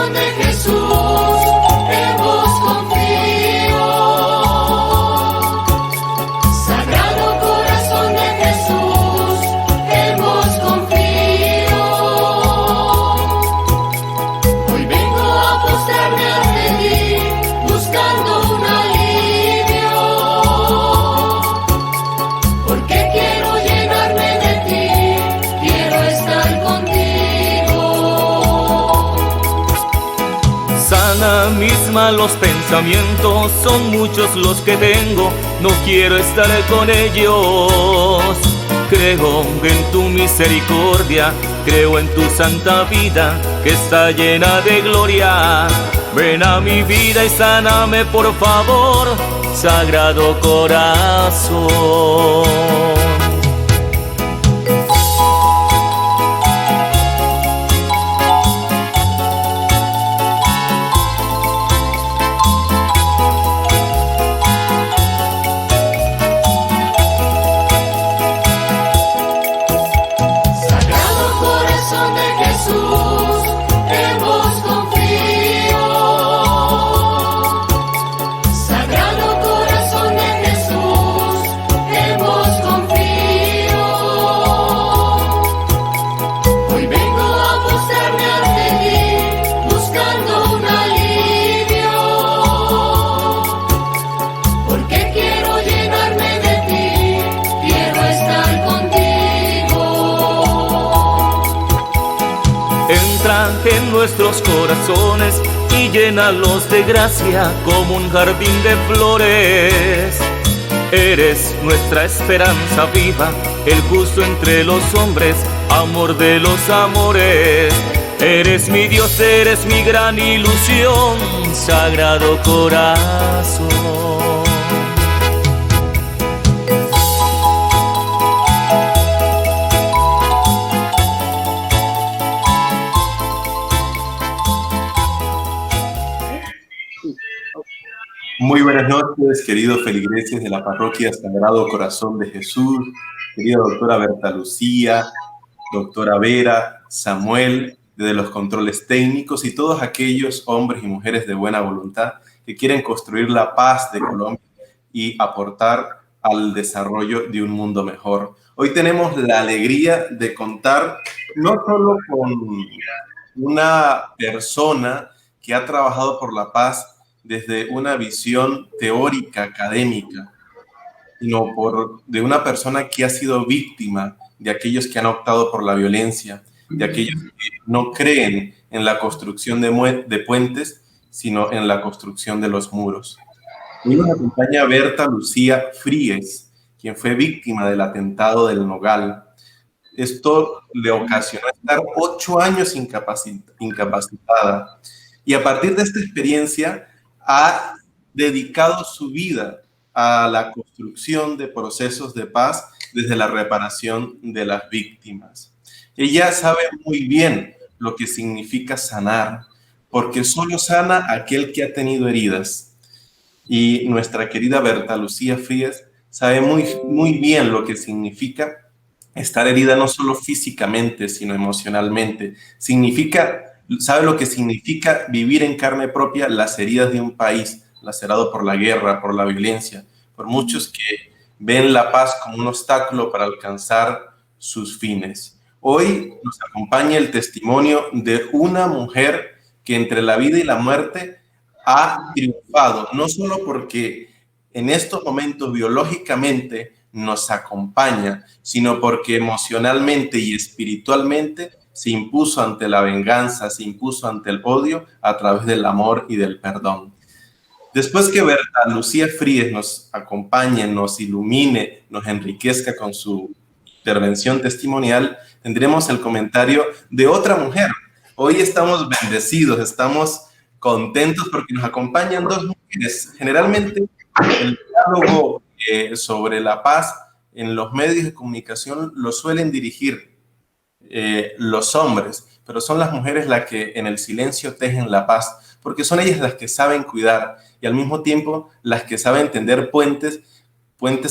corazón de Jesús, en vos confío. Sagrado corazón de Jesús, en vos confío. Hoy vengo a postrarme ante ti, buscando un alivio, porque quiero llenarme de ti, quiero estar contigo. Sana mis malos pensamientos, son muchos los que tengo, no quiero estar con ellos. Creo en tu misericordia, creo en tu santa vida, que está llena de gloria. Ven a mi vida y sáname por favor, Sagrado Corazón. Sagrado corazón de Jesús, en vos confío. Sagrado corazón de Jesús, en vos confío. Hoy vengo a postrarme ante ti, buscando un alivio, porque quiero llenarme de ti, quiero estar contigo. Entra en nuestros corazones y llénalos de gracia como un jardín de flores. Eres nuestra esperanza viva, el justo entre los hombres, amor de los amores. Eres mi Dios, eres mi gran ilusión, Sagrado Corazón. Muy buenas noches, queridos feligreses de la parroquia Sagrado Corazón de Jesús, querida doctora Berta Lucía, doctora Vera, Samuel, desde los controles técnicos y todos aquellos hombres y mujeres de buena voluntad que quieren construir la paz de Colombia y aportar al desarrollo de un mundo mejor. Hoy tenemos la alegría de contar no solo con una persona que ha trabajado por la paz desde una visión teórica, académica, sino de una persona que ha sido víctima de aquellos que han optado por la violencia, de aquellos que no creen en la construcción de puentes, sino en la construcción de los muros. Hoy nos acompaña Berta Lucía Fríes, quien fue víctima del atentado del Nogal. Esto le ocasionó estar 8 años incapacitada. Y a partir de esta experiencia, ha dedicado su vida a la construcción de procesos de paz desde la reparación de las víctimas. Ella sabe muy bien lo que significa sanar, porque solo sana aquel que ha tenido heridas. Y nuestra querida Berta Lucía Fríes sabe muy bien lo que significa estar herida no solo físicamente, sino emocionalmente. Sabe lo que significa vivir en carne propia las heridas de un país lacerado por la guerra, por la violencia, por muchos que ven la paz como un obstáculo para alcanzar sus fines. Hoy nos acompaña el testimonio de una mujer que entre la vida y la muerte ha triunfado, no solo porque en estos momentos biológicamente nos acompaña, sino porque emocionalmente y espiritualmente se impuso ante la venganza, se impuso ante el odio a través del amor y del perdón. Después que Berta Lucía Fríes nos acompañe, nos ilumine, nos enriquezca con su intervención testimonial, tendremos el comentario de otra mujer. Hoy estamos bendecidos, estamos contentos porque nos acompañan dos mujeres. Generalmente el diálogo sobre la paz en los medios de comunicación lo suelen dirigir los hombres, pero son las mujeres las que en el silencio tejen la paz, porque son ellas las que saben cuidar y al mismo tiempo las que saben tender puentes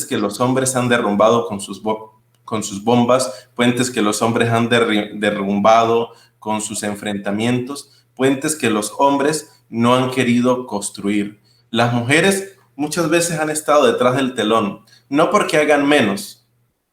que los hombres han derrumbado con sus bombas, puentes que los hombres han derrumbado con sus enfrentamientos, puentes que los hombres no han querido construir. Las mujeres muchas veces han estado detrás del telón, no porque hagan menos,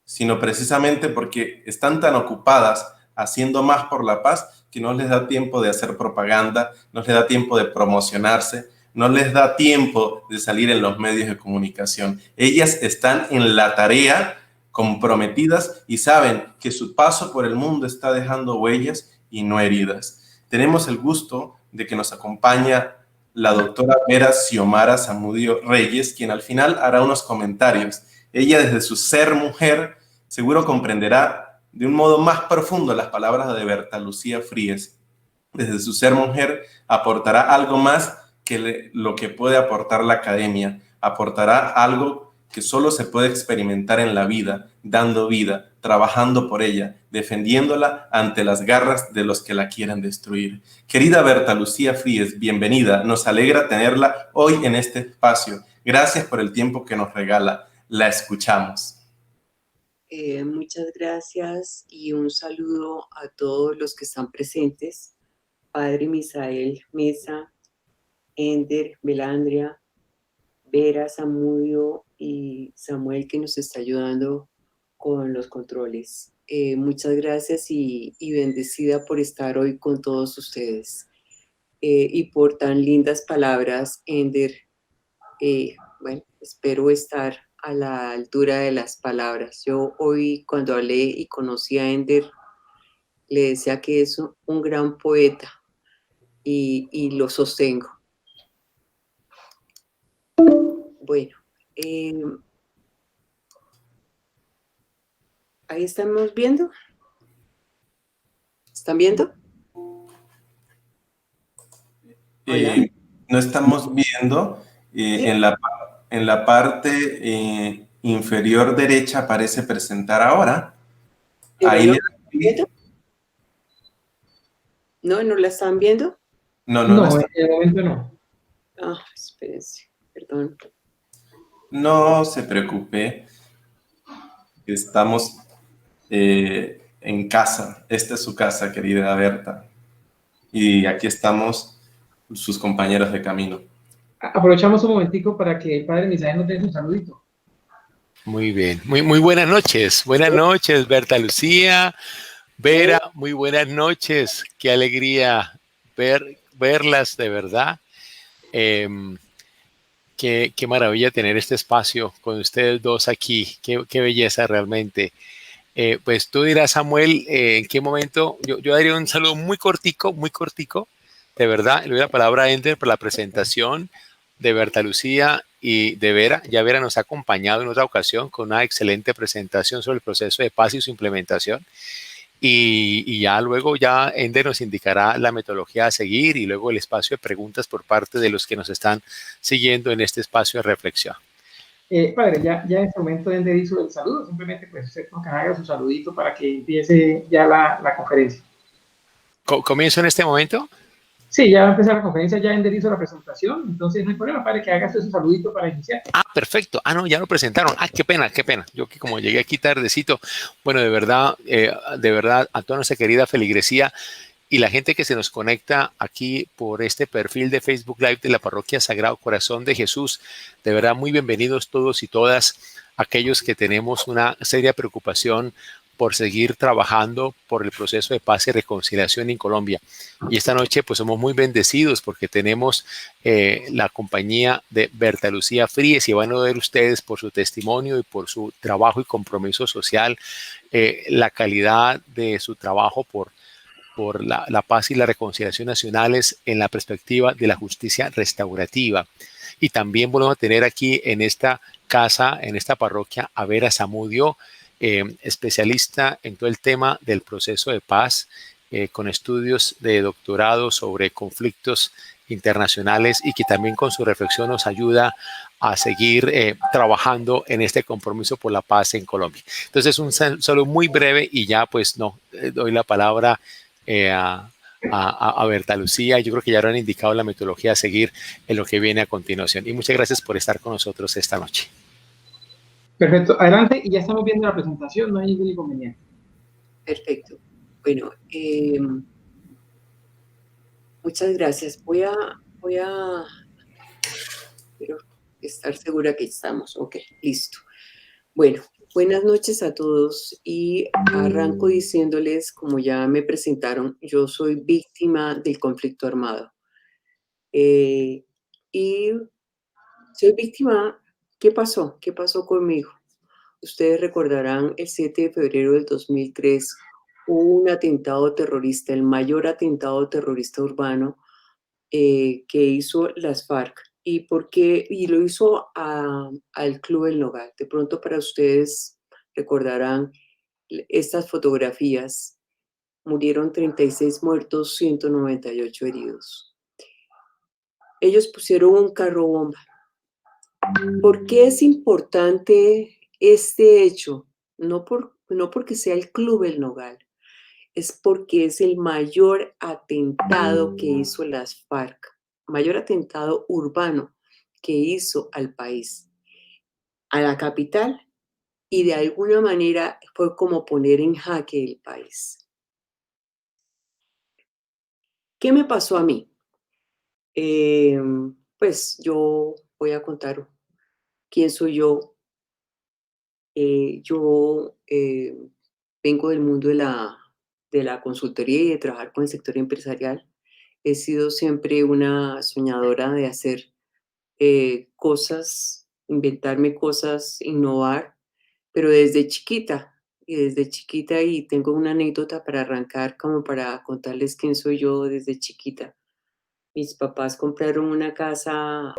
sino precisamente porque están tan ocupadas haciendo más por la paz que no les da tiempo de hacer propaganda, no les da tiempo de promocionarse, no les da tiempo de salir en los medios de comunicación. Ellas están en la tarea, comprometidas, y saben que su paso por el mundo está dejando huellas y no heridas. Tenemos el gusto de que nos acompaña la doctora Vera Xiomara Zamudio Reyes, quien al final hará unos comentarios. Ella, desde su ser mujer, seguro comprenderá de un modo más profundo las palabras de Berta Lucía Fríes. Desde su ser mujer aportará algo más que lo que puede aportar la academia. Aportará algo que solo se puede experimentar en la vida, dando vida, trabajando por ella, defendiéndola ante las garras de los que la quieran destruir. Querida Berta Lucía Fríes, bienvenida. Nos alegra tenerla hoy en este espacio. Gracias por el tiempo que nos regala. La escuchamos. Muchas gracias y un saludo a todos los que están presentes. Padre Misael Mesa, Ender, Belandria, Vera, Zamudio y Samuel, que nos está ayudando con los controles. Muchas gracias y bendecida por estar hoy con todos ustedes y por tan lindas palabras, Ender. Bueno, espero estar a la altura de las palabras. Yo hoy, cuando hablé y conocí a Ender, le decía que es un gran poeta y lo sostengo. Bueno, ahí estamos viendo. ¿Están viendo? No estamos viendo. ¿Sí? En la parte inferior derecha aparece presentar ahora. Ahí ¿No, le dan clic. ¿No la están viendo? No, No, en el momento no. Ah, espérense, perdón. No se preocupe. Estamos en casa. Esta es su casa, querida Berta. Y aquí estamos sus compañeros de camino. Aprovechamos un momentico para que el padre Misael nos dé un saludito. Muy bien, muy buenas noches. Buenas noches, Berta Lucía, Vera, muy buenas noches. Qué alegría verlas, de verdad. Qué maravilla tener este espacio con ustedes dos aquí. Qué belleza realmente. Pues tú dirás, Samuel, en qué momento. Yo daría un saludo muy cortico, de verdad. Le doy la palabra a Ender por la presentación de Berta Lucía y de Vera. Ya Vera nos ha acompañado en otra ocasión con una excelente presentación sobre el proceso de paz y su implementación. Y ya luego Ender nos indicará la metodología a seguir y luego el espacio de preguntas por parte de los que nos están siguiendo en este espacio de reflexión. Padre, ya en este momento Ender hizo el saludo, simplemente pues usted con que haga su saludito para que empiece ya la conferencia. ¿Comienzo en este momento? Sí, ya va a empezar la conferencia, ya Ender hizo la presentación, entonces no hay problema, padre, que haga usted su saludito para iniciar. Ah, perfecto. Ah, no, ya lo presentaron. Ah, qué pena. Yo que como llegué aquí tardecito, bueno, de verdad, a toda nuestra querida feligresía y la gente que se nos conecta aquí por este perfil de Facebook Live de la Parroquia Sagrado Corazón de Jesús, de verdad, muy bienvenidos todos y todas aquellos que tenemos una seria preocupación por seguir trabajando por el proceso de paz y reconciliación en Colombia. Y esta noche pues somos muy bendecidos porque tenemos la compañía de Berta Lucía Fríes y van a ver ustedes por su testimonio y por su trabajo y compromiso social, la calidad de su trabajo por la paz y la reconciliación nacionales en la perspectiva de la justicia restaurativa. Y también volvemos a tener aquí en esta casa, en esta parroquia, a Vera Zamudio, especialista en todo el tema del proceso de paz, con estudios de doctorado sobre conflictos internacionales y que también con su reflexión nos ayuda a seguir trabajando en este compromiso por la paz en Colombia. Entonces, un saludo muy breve y ya pues doy la palabra a Berta Lucía. Yo creo que ya habrán indicado la metodología a seguir en lo que viene a continuación. Y muchas gracias por estar con nosotros esta noche. Perfecto, adelante, y ya estamos viendo la presentación, no hay ningún inconveniente. Perfecto. Bueno, Muchas gracias. Quiero estar segura que estamos. Ok, listo. Bueno, buenas noches a todos y arranco diciéndoles, como ya me presentaron, yo soy víctima del conflicto armado. Eh, y soy víctima, ¿qué pasó? ¿Qué pasó conmigo? Ustedes recordarán el 7 de febrero del 2003 hubo un atentado terrorista, el mayor atentado terrorista urbano que hizo las FARC. ¿Y por qué? Y lo hizo al Club El Nogal. De pronto para ustedes recordarán estas fotografías. Murieron 36 muertos, 198 heridos. Ellos pusieron un carro bomba. ¿Por qué es importante este hecho? No porque sea el Club El Nogal, es porque es el mayor atentado que hizo las FARC, mayor atentado urbano que hizo al país, a la capital, y de alguna manera fue como poner en jaque el país. ¿Qué me pasó a mí? Pues yo voy a contar quién soy yo. Yo vengo del mundo de la consultoría y de trabajar con el sector empresarial. He sido siempre una soñadora de hacer cosas, inventarme cosas, innovar, pero desde chiquita, y tengo una anécdota para arrancar, como para contarles quién soy yo desde chiquita. Mis papás compraron una casa,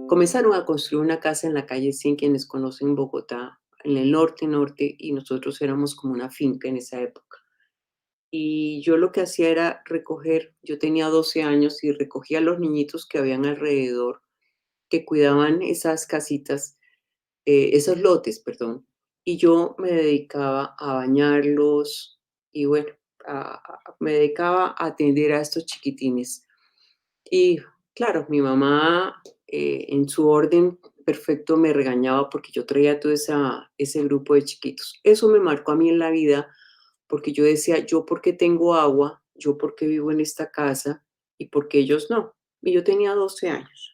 comenzaron a construir una casa en la calle 100, quienes conocen Bogotá, en el norte, y nosotros éramos como una finca en esa época. Y yo lo que hacía era recoger, yo tenía 12 años y recogía a los niñitos que habían alrededor, que cuidaban esas casitas, esos lotes, perdón, y yo me dedicaba a bañarlos y bueno, me dedicaba a atender a estos chiquitines. Y claro, mi mamá en su orden perfecto me regañaba porque yo traía todo ese grupo de chiquitos. Eso me marcó a mí en la vida porque yo decía, yo porque tengo agua, yo porque vivo en esta casa y porque ellos no. Y yo tenía 12 años.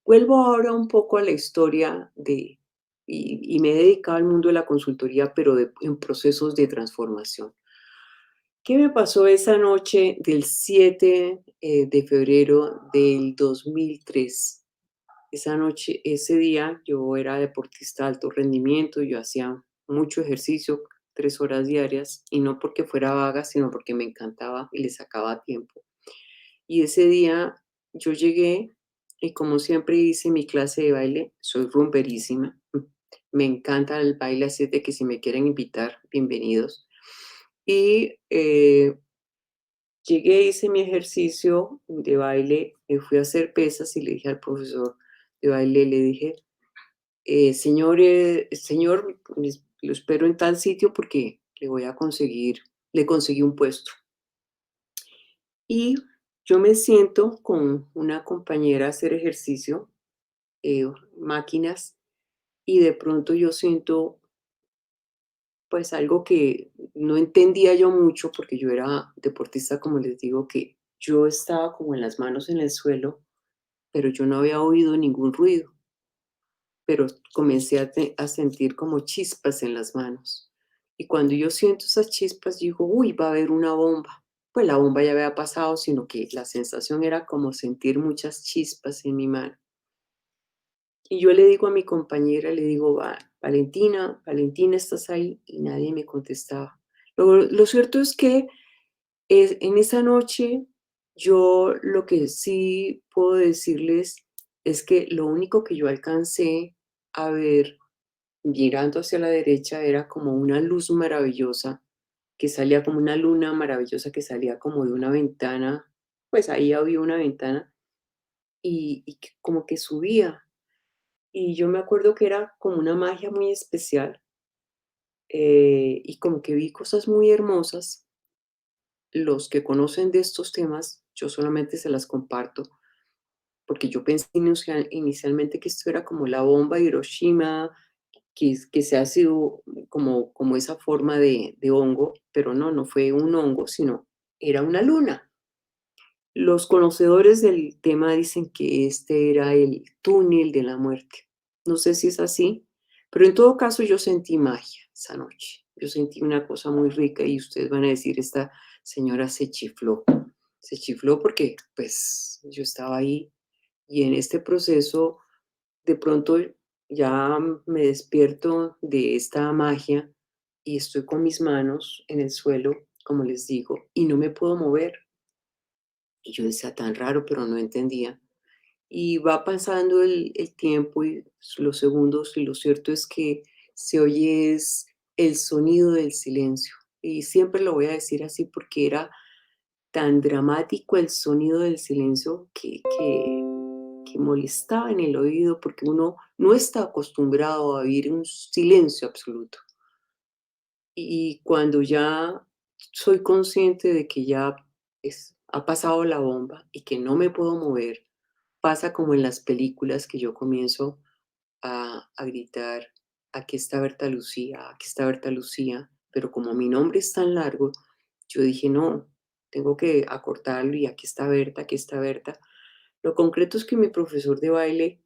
Vuelvo ahora un poco a la historia y me he dedicado al mundo de la consultoría, pero en procesos de transformación. ¿Qué me pasó esa noche del 7 de febrero del 2003? Esa noche, ese día, yo era deportista de alto rendimiento, yo hacía mucho ejercicio, 3 horas diarias, y no porque fuera vaga, sino porque me encantaba y le sacaba tiempo. Y ese día yo llegué y como siempre hice mi clase de baile, soy rumberísima, me encanta el baile, así de que si me quieren invitar, bienvenidos. Y llegué, hice mi ejercicio de baile, me fui a hacer pesas y le dije al profesor de baile, le dije, señor, lo espero en tal sitio porque le conseguí un puesto. Y yo me siento con una compañera a hacer ejercicio, máquinas, y de pronto yo siento pues algo que no entendía yo mucho porque yo era deportista, como les digo, que yo estaba como en las manos en el suelo, pero yo no había oído ningún ruido, pero comencé a sentir como chispas en las manos. Y cuando yo siento esas chispas, digo, uy, va a haber una bomba. Pues la bomba ya había pasado, sino que la sensación era como sentir muchas chispas en mi mano. Y yo le digo a mi compañera, le digo, Valentina, Valentina, ¿estás ahí? Y nadie me contestaba. Lo cierto es que en esa noche yo lo que sí puedo decirles es que lo único que yo alcancé a ver mirando hacia la derecha era como una luz maravillosa que salía como una luna maravillosa que salía como de una ventana, pues ahí había una ventana y que como que subía. Y yo me acuerdo que era como una magia muy especial y como que vi cosas muy hermosas. Los que conocen de estos temas, yo solamente se las comparto, porque yo pensé inicialmente que esto era como la bomba de Hiroshima, que se ha sido como esa forma de hongo, pero no fue un hongo, sino era una luna. Los conocedores del tema dicen que este era el túnel de la muerte. No sé si es así, pero en todo caso yo sentí magia esa noche. Yo sentí una cosa muy rica y ustedes van a decir, esta señora se chifló. Se chifló porque pues yo estaba ahí y en este proceso de pronto ya me despierto de esta magia y estoy con mis manos en el suelo, como les digo, y no me puedo mover. Y yo decía, tan raro, pero no entendía. Y va pasando el tiempo y los segundos, y lo cierto es que se oye es el sonido del silencio. Y siempre lo voy a decir así porque era tan dramático el sonido del silencio que molestaba en el oído porque uno no está acostumbrado a oír un silencio absoluto. Y cuando ya soy consciente de que ya ha pasado la bomba y que no me puedo mover, pasa como en las películas que yo comienzo a gritar, aquí está Berta Lucía, aquí está Berta Lucía, pero como mi nombre es tan largo, yo dije, no, tengo que acortarlo y aquí está Berta, aquí está Berta. Lo concreto es que mi profesor de baile,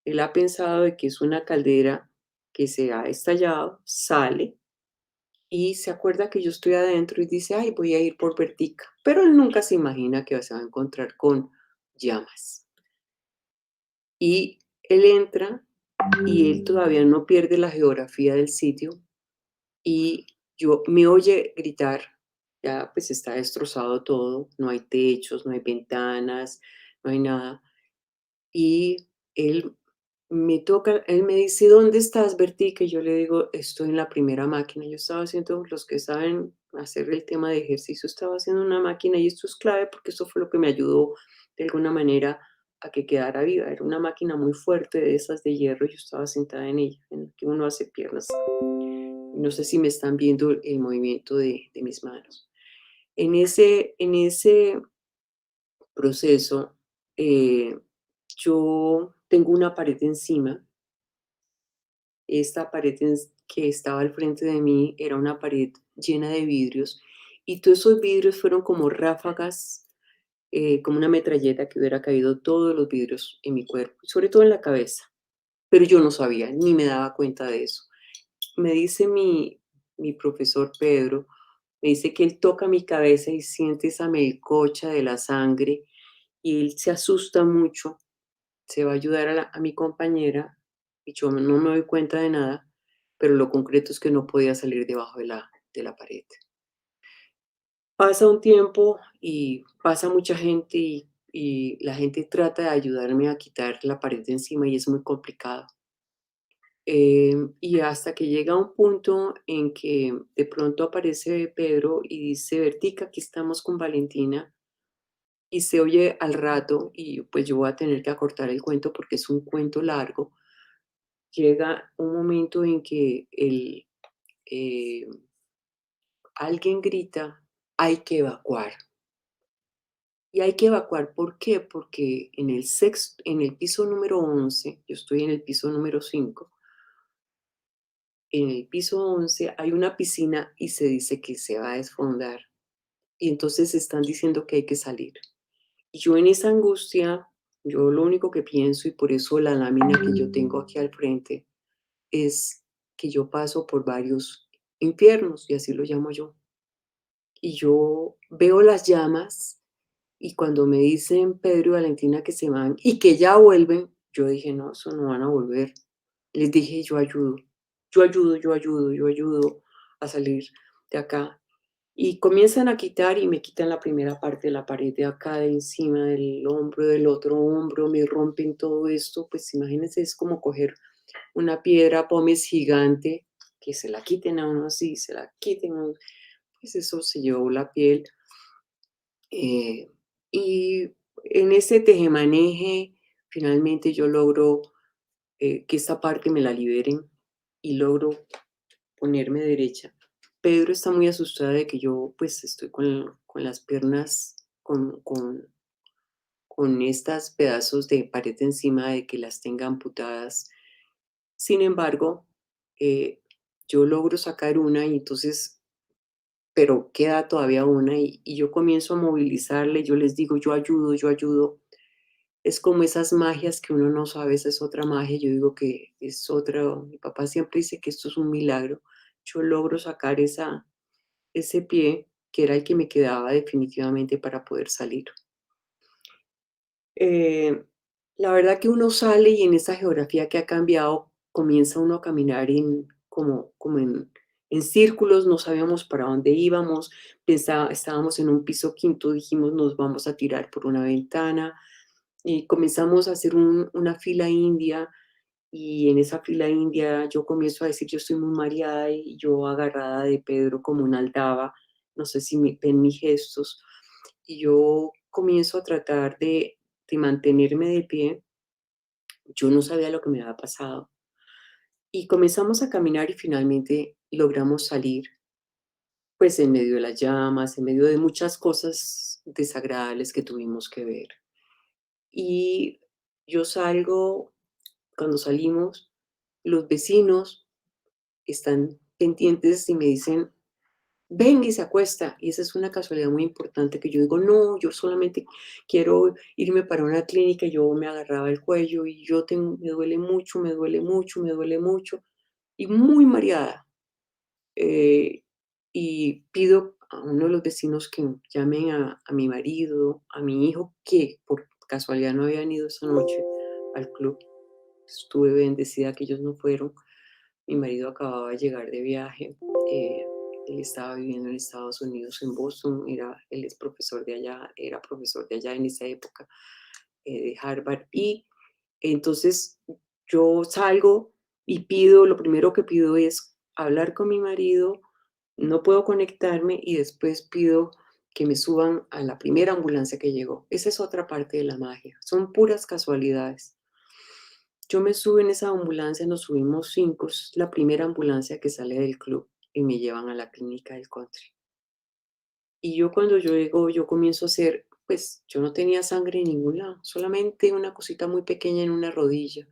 él ha pensado de que es una caldera que se ha estallado, sale y se acuerda que yo estoy adentro y dice, ay, voy a ir por Bertica, pero él nunca se imagina que se va a encontrar con llamas. Y él entra y él todavía no pierde la geografía del sitio y yo me oye gritar, ya pues está destrozado todo, no hay techos, no hay ventanas, no hay nada. Y él él me dice, ¿dónde estás, Bertica? Y yo le digo, estoy en la primera máquina. Yo estaba haciendo, los que saben hacer el tema de ejercicio, estaba haciendo una máquina y esto es clave porque esto fue lo que me ayudó de alguna manera a que quedara viva. Era una máquina muy fuerte de esas de hierro, yo estaba sentada en ella, en la que uno hace piernas. No sé si me están viendo el movimiento de mis manos. En ese proceso, yo tengo una pared encima. Esta pared que estaba al frente de mí era una pared llena de vidrios y todos esos vidrios fueron como ráfagas, como una metralleta que hubiera caído todos los vidrios en mi cuerpo, sobre todo en la cabeza. Pero yo no sabía, ni me daba cuenta de eso. Me dice mi profesor Pedro, me dice que él toca mi cabeza y siente esa melcocha de la sangre y él se asusta mucho, se va a ayudar a mi compañera y yo no me doy cuenta de nada, pero lo concreto es que no podía salir debajo de la pared. Pasa un tiempo y pasa mucha gente y la gente trata de ayudarme a quitar la pared de encima y es muy complicado. Y hasta que llega un punto en que de pronto aparece Pedro y dice, Bertica, aquí estamos con Valentina. Y se oye al rato, y pues yo voy a tener que acortar el cuento porque es un cuento largo. Llega un momento en que eh, alguien grita, hay que evacuar. Y hay que evacuar, ¿por qué? Porque en el piso número 11, yo estoy en el piso número 5, en el piso 11 hay una piscina y se dice que se va a desfondar. Y entonces están diciendo que hay que salir. Y yo en esa angustia, yo lo único que pienso, y por eso la lámina que yo tengo aquí al frente, es que yo paso por varios infiernos, y así lo llamo yo. Y yo veo las llamas, y cuando me dicen Pedro y Valentina que se van y que ya vuelven, yo dije, no, eso no van a volver. Les dije, yo ayudo, yo ayudo, yo ayudo, yo ayudo a salir de acá. Y comienzan a quitar y me quitan la primera parte de la pared de acá, de encima del hombro, del otro hombro, me rompen todo esto. Pues imagínense, es como coger una piedra pómez gigante, que se la quiten a uno así, se la quiten, pues eso se llevó la piel. eh, y en ese tejemaneje, finalmente yo logro que esta parte me la liberen y logro ponerme derecha. Pedro está muy asustado de que yo pues estoy con las piernas, con estas pedazos de pared encima, de que las tenga amputadas. Sin embargo, yo logro sacar una y entonces pero queda todavía una y yo comienzo a movilizarle, yo les digo, yo ayudo, yo ayudo. Es como esas magias que uno no sabe, esa es otra magia, yo digo que es otra, mi papá siempre dice que esto es un milagro. Yo logro sacar ese pie que era el que me quedaba definitivamente para poder salir. Eh, la verdad que uno sale y en esa geografía que ha cambiado, comienza uno a caminar como en círculos, no sabíamos para dónde íbamos, estábamos en un piso quinto, dijimos nos vamos a tirar por una ventana y comenzamos a hacer una fila india y en esa fila india yo comienzo a decir yo estoy muy mareada y yo agarrada de Pedro como una aldaba, no sé si ven mis gestos, y yo comienzo a tratar de mantenerme de pie, yo no sabía lo que me había pasado. Y comenzamos a caminar y finalmente logramos salir, pues en medio de las llamas, en medio de muchas cosas desagradables que tuvimos que ver. Y yo salgo, cuando salimos, los vecinos están pendientes y me dicen, venga y se acuesta. Y esa es una casualidad muy importante que yo digo, no, yo solamente quiero irme para una clínica. Y yo me agarraba el cuello y me duele mucho, me duele mucho, me duele mucho. Y muy mareada. Eh, y pido a uno de los vecinos que llamen a mi marido, a mi hijo, que por casualidad no habían ido esa noche al club. Estuve bendecida que ellos no fueron. Mi marido acababa de llegar de viaje. eh, Él estaba viviendo en Estados Unidos, en Boston. Él es profesor de allá, era profesor de allá en esa época, de Harvard. Y entonces yo salgo y lo primero que pido es hablar con mi marido, no puedo conectarme y después pido que me suban a la primera ambulancia que llegó. Esa es otra parte de la magia, son puras casualidades. Yo me subo en esa ambulancia, nos subimos 5, es la primera ambulancia que sale del club y me llevan a la clínica del country. Y yo cuando yo llego, yo comienzo a hacer, pues yo no tenía sangre en ningún lado, solamente una cosita muy pequeña en una rodilla.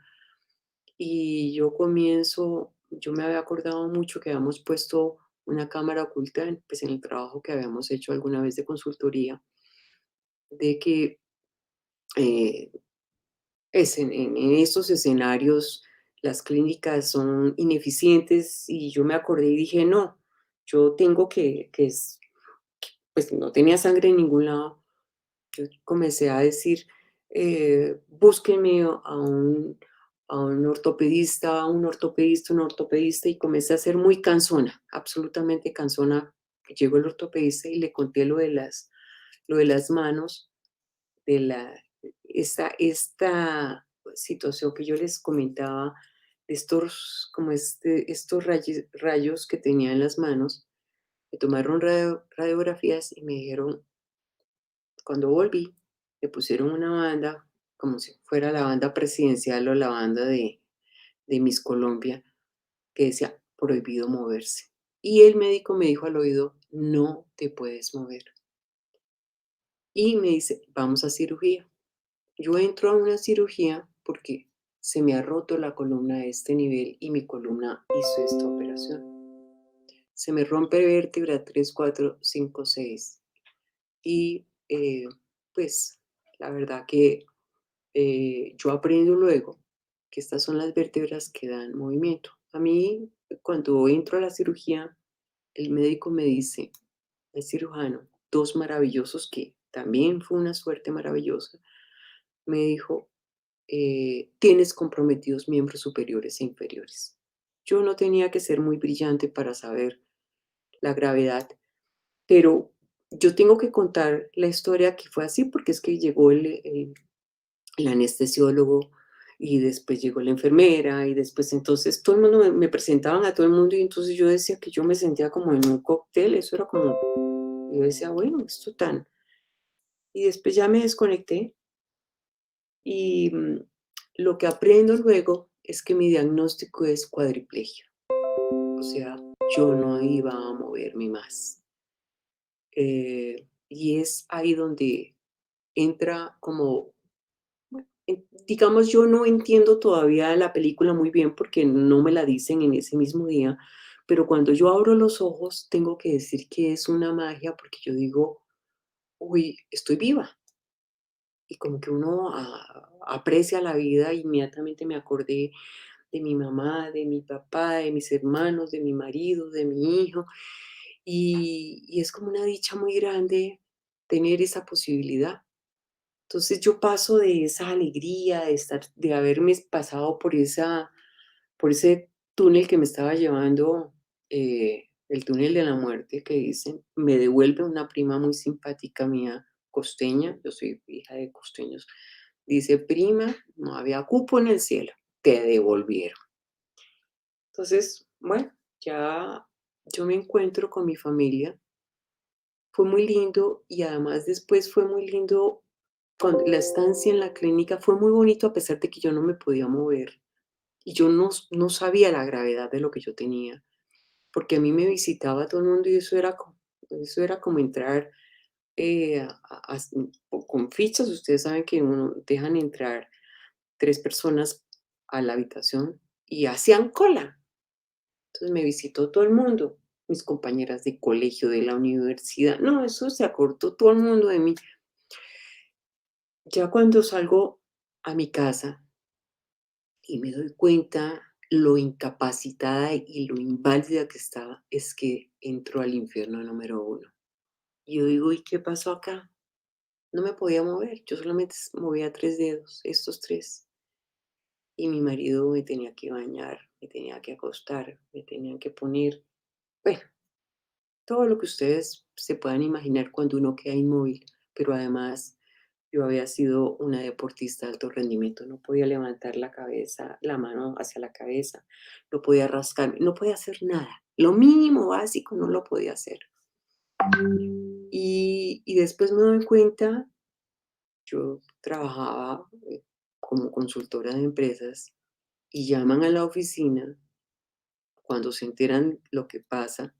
Y yo me había acordado mucho que habíamos puesto una cámara oculta pues en el trabajo que habíamos hecho alguna vez de consultoría, de que eh, en estos escenarios las clínicas son ineficientes y yo me acordé y dije, no, yo tengo pues no tenía sangre en ningún lado. Yo comencé a decir, búsquenme a un ortopedista, un ortopedista, y comencé a ser muy cansona, absolutamente cansona. Llegó el ortopedista y le conté lo de las manos, de esta situación que yo les comentaba, de estos rayos que tenía en las manos. Me tomaron radiografías y me dijeron, cuando volví, me pusieron una banda, como si fuera la banda presidencial o la banda de Miss Colombia, que decía prohibido moverse. Y el médico me dijo al oído, no te puedes mover. Y me dice, vamos a cirugía. Yo entro a una cirugía porque se me ha roto la columna a este nivel y mi columna hizo esta operación. Se me rompe vértebra 3, 4, 5, 6. Y pues la verdad que yo aprendo luego que estas son las vértebras que dan movimiento. A mí, cuando entro a la cirugía, el médico me dice, el cirujano, dos maravillosos que también fue una suerte maravillosa, me dijo, tienes comprometidos miembros superiores e inferiores. Yo no tenía que ser muy brillante para saber la gravedad, pero yo tengo que contar la historia que fue así, porque es que llegó el anestesiólogo y después llegó la enfermera y después entonces todo el mundo me presentaban a todo el mundo y entonces yo decía que yo me sentía como en un cóctel, eso era como, yo decía, bueno, esto tan. Y después ya me desconecté y lo que aprendo luego es que mi diagnóstico es cuadriplegia, o sea, yo no iba a moverme más. Y es ahí donde entra como, digamos, yo no entiendo todavía la película muy bien porque no me la dicen en ese mismo día, pero cuando yo abro los ojos, tengo que decir que es una magia porque yo digo, uy, estoy viva. Y como que uno aprecia la vida, inmediatamente me acordé de mi mamá, de mi papá, de mis hermanos, de mi marido, de mi hijo. Y es como una dicha muy grande tener esa posibilidad. Entonces yo paso de esa alegría de haberme pasado por ese túnel que me estaba llevando, el túnel de la muerte que dicen, me devuelve una prima muy simpática mía, costeña, yo soy hija de costeños, dice, prima, no había cupo en el cielo, te devolvieron. Entonces, bueno, ya yo me encuentro con mi familia, fue muy lindo y además después fue muy lindo cuando la estancia en la clínica fue muy bonito a pesar de que yo no me podía mover y yo no sabía la gravedad de lo que yo tenía, porque a mí me visitaba todo el mundo y eso era como entrar con fichas. Ustedes saben que uno dejan entrar 3 personas a la habitación y hacían cola. Entonces me visitó todo el mundo, mis compañeras de colegio, de la universidad. No, eso se acortó todo el mundo de mí. Ya cuando salgo a mi casa y me doy cuenta lo incapacitada y lo inválida que estaba, es que entro al infierno número 1. Y yo digo, ¿y qué pasó acá? No me podía mover, yo solamente movía 3 dedos, estos 3. Y mi marido me tenía que bañar, me tenía que acostar, me tenían que poner, bueno, todo lo que ustedes se puedan imaginar cuando uno queda inmóvil, pero además yo había sido una deportista de alto rendimiento, no podía levantar la cabeza, la mano hacia la cabeza, no podía rascarme, no podía hacer nada. Lo mínimo básico no lo podía hacer. Y después me doy cuenta, yo trabajaba como consultora de empresas y llaman a la oficina cuando se enteran lo que pasa,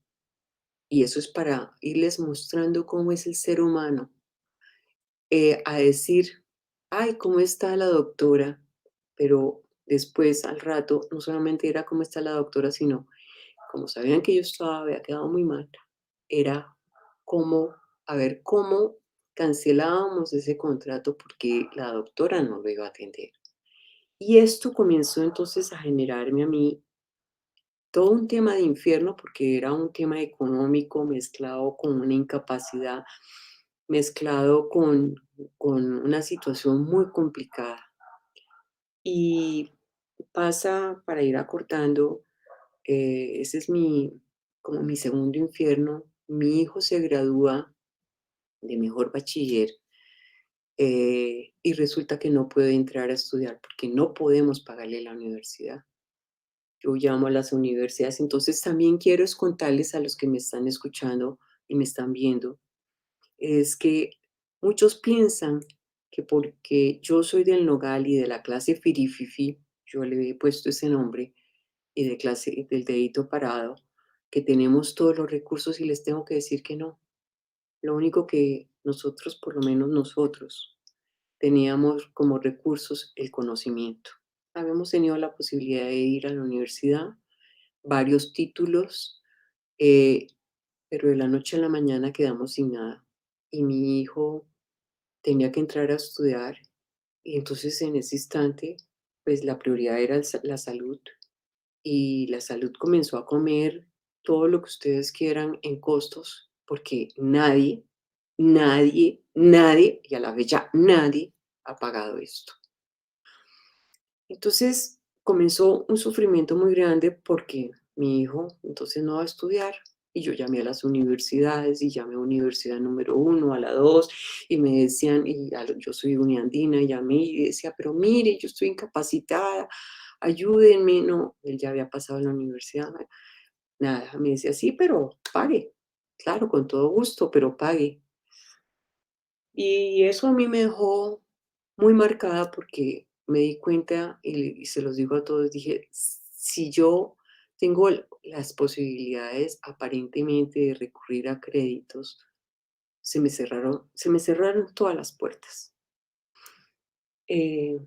y eso es para irles mostrando cómo es el ser humano, a decir, ay, ¿cómo está la doctora? Pero después, al rato, no solamente era cómo está la doctora, sino como sabían que yo había quedado muy mal, era cómo, a ver, cómo cancelábamos ese contrato porque la doctora no lo iba a atender. Y esto comenzó entonces a generarme a mí todo un tema de infierno porque era un tema económico mezclado con una incapacidad, mezclado con una situación muy complicada. Y pasa, para ir acortando, ese es como mi segundo infierno. Mi hijo se gradúa de mejor bachiller, y resulta que no puede entrar a estudiar porque no podemos pagarle la universidad. Yo llamo a las universidades, entonces también quiero es contarles a los que me están escuchando y me están viendo, es que muchos piensan que porque yo soy del Nogal y de la clase Firififi, yo le he puesto ese nombre, y de clase del dedito parado, que tenemos todos los recursos y les tengo que decir que no. Lo único que nosotros, por lo menos nosotros, teníamos como recursos el conocimiento. Habíamos tenido la posibilidad de ir a la universidad, varios títulos, eh, pero de la noche a la mañana quedamos sin nada. Y mi hijo tenía que entrar a estudiar y entonces en ese instante, pues la prioridad era la salud y la salud comenzó a comer todo lo que ustedes quieran en costos porque nadie, y a la fecha nadie ha pagado esto. Entonces comenzó un sufrimiento muy grande porque mi hijo entonces no va a estudiar y yo llamé a las universidades y llamé a universidad número 1, a la 2 y me decían, yo soy uniandina, y llamé y decía, pero mire, yo estoy incapacitada, ayúdenme. No, él ya había pasado en la universidad. Nada, me decía, sí, pero pague. Claro, con todo gusto, pero pague. Y eso a mí me dejó muy marcada porque me di cuenta, y se los digo a todos, dije, si yo tengo las posibilidades aparentemente de recurrir a créditos, se me cerraron todas las puertas.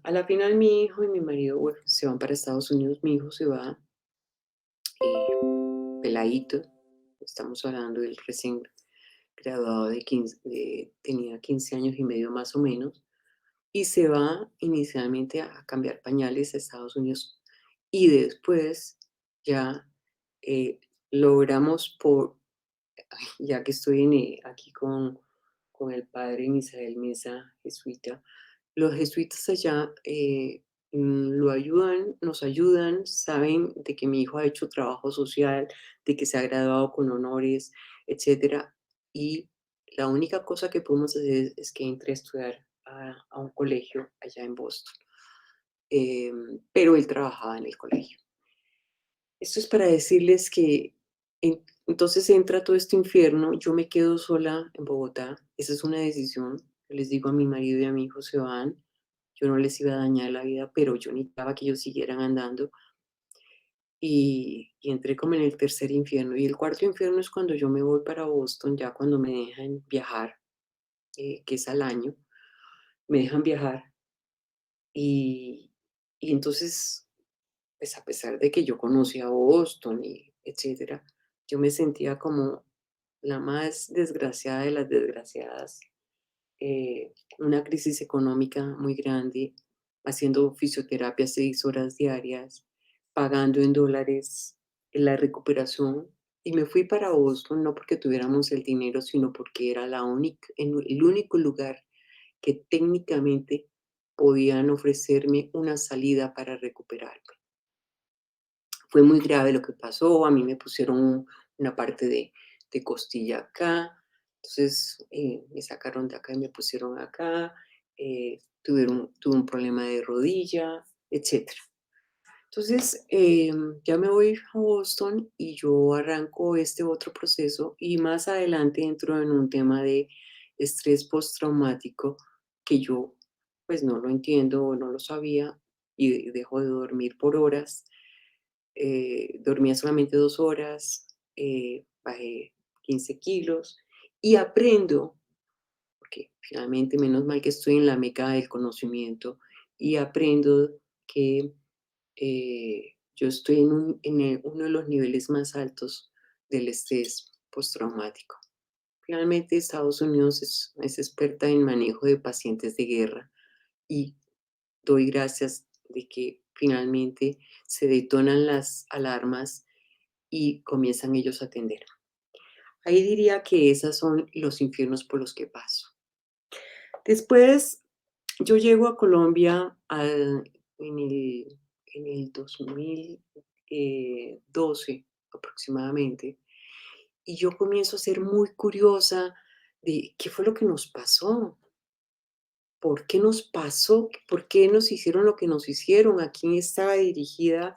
A la final mi hijo y mi marido, bueno, se van para Estados Unidos, mi hijo se va peladito, estamos hablando del recién graduado tenía 15 años y medio más o menos, y se va inicialmente a cambiar pañales a Estados Unidos y después ya logramos ya que estoy aquí con el padre Misael Mesa, jesuita, los jesuitas allá nos ayudan, saben de que mi hijo ha hecho trabajo social, de que se ha graduado con honores, etcétera, y la única cosa que podemos hacer es que entre a estudiar a un colegio allá en Boston. Pero él trabajaba en el colegio. Esto es para decirles que entonces entra todo este infierno, yo me quedo sola en Bogotá, esa es una decisión, yo les digo a mi marido y a mi hijo se van, yo no les iba a dañar la vida, pero yo necesitaba que ellos siguieran andando y entré como en el tercer infierno. Y el cuarto infierno es cuando yo me voy para Boston, ya cuando me dejan viajar, que es al año, me dejan viajar y entonces pues a pesar de que yo conocía Boston y etcétera, yo me sentía como la más desgraciada de las desgraciadas, una crisis económica muy grande, haciendo fisioterapia 6 horas diarias, pagando en dólares la recuperación. Y me fui para Boston no porque tuviéramos el dinero, sino porque era el único lugar que técnicamente podían ofrecerme una salida para recuperarme. Fue muy grave lo que pasó, a mí me pusieron una parte de costilla acá, entonces me sacaron de acá y me pusieron acá, tuve un problema de rodilla, etc. Entonces ya me voy a Boston y yo arranco este otro proceso y más adelante entro en un tema de estrés postraumático que yo pues no lo entiendo o no lo sabía y dejo de dormir por horas. Dormía solamente 2 horas, bajé 15 kilos y aprendo, porque finalmente menos mal que estoy en la meca del conocimiento y aprendo que yo estoy uno de los niveles más altos del estrés postraumático. Finalmente Estados Unidos es experta en manejo de pacientes de guerra y doy gracias de que finalmente se detonan las alarmas y comienzan ellos a atender. Ahí diría que esos son los infiernos por los que paso. Después yo llego a Colombia en el 2012 aproximadamente y yo comienzo a ser muy curiosa de qué fue lo que nos pasó. ¿Por qué nos pasó? ¿Por qué nos hicieron lo que nos hicieron? ¿A quién estaba dirigida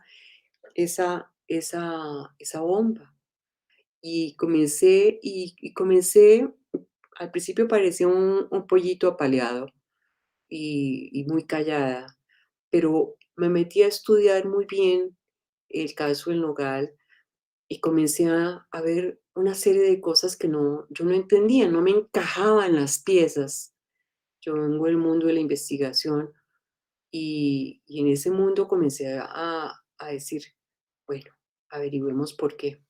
esa bomba? Y comencé, al principio parecía un pollito apaleado y muy callada, pero me metí a estudiar muy bien el caso del Nogal y comencé a ver una serie de cosas que yo no entendía, no me encajaban las piezas. Yo vengo del mundo de la investigación y en ese mundo comencé a decir, bueno, averigüemos por qué.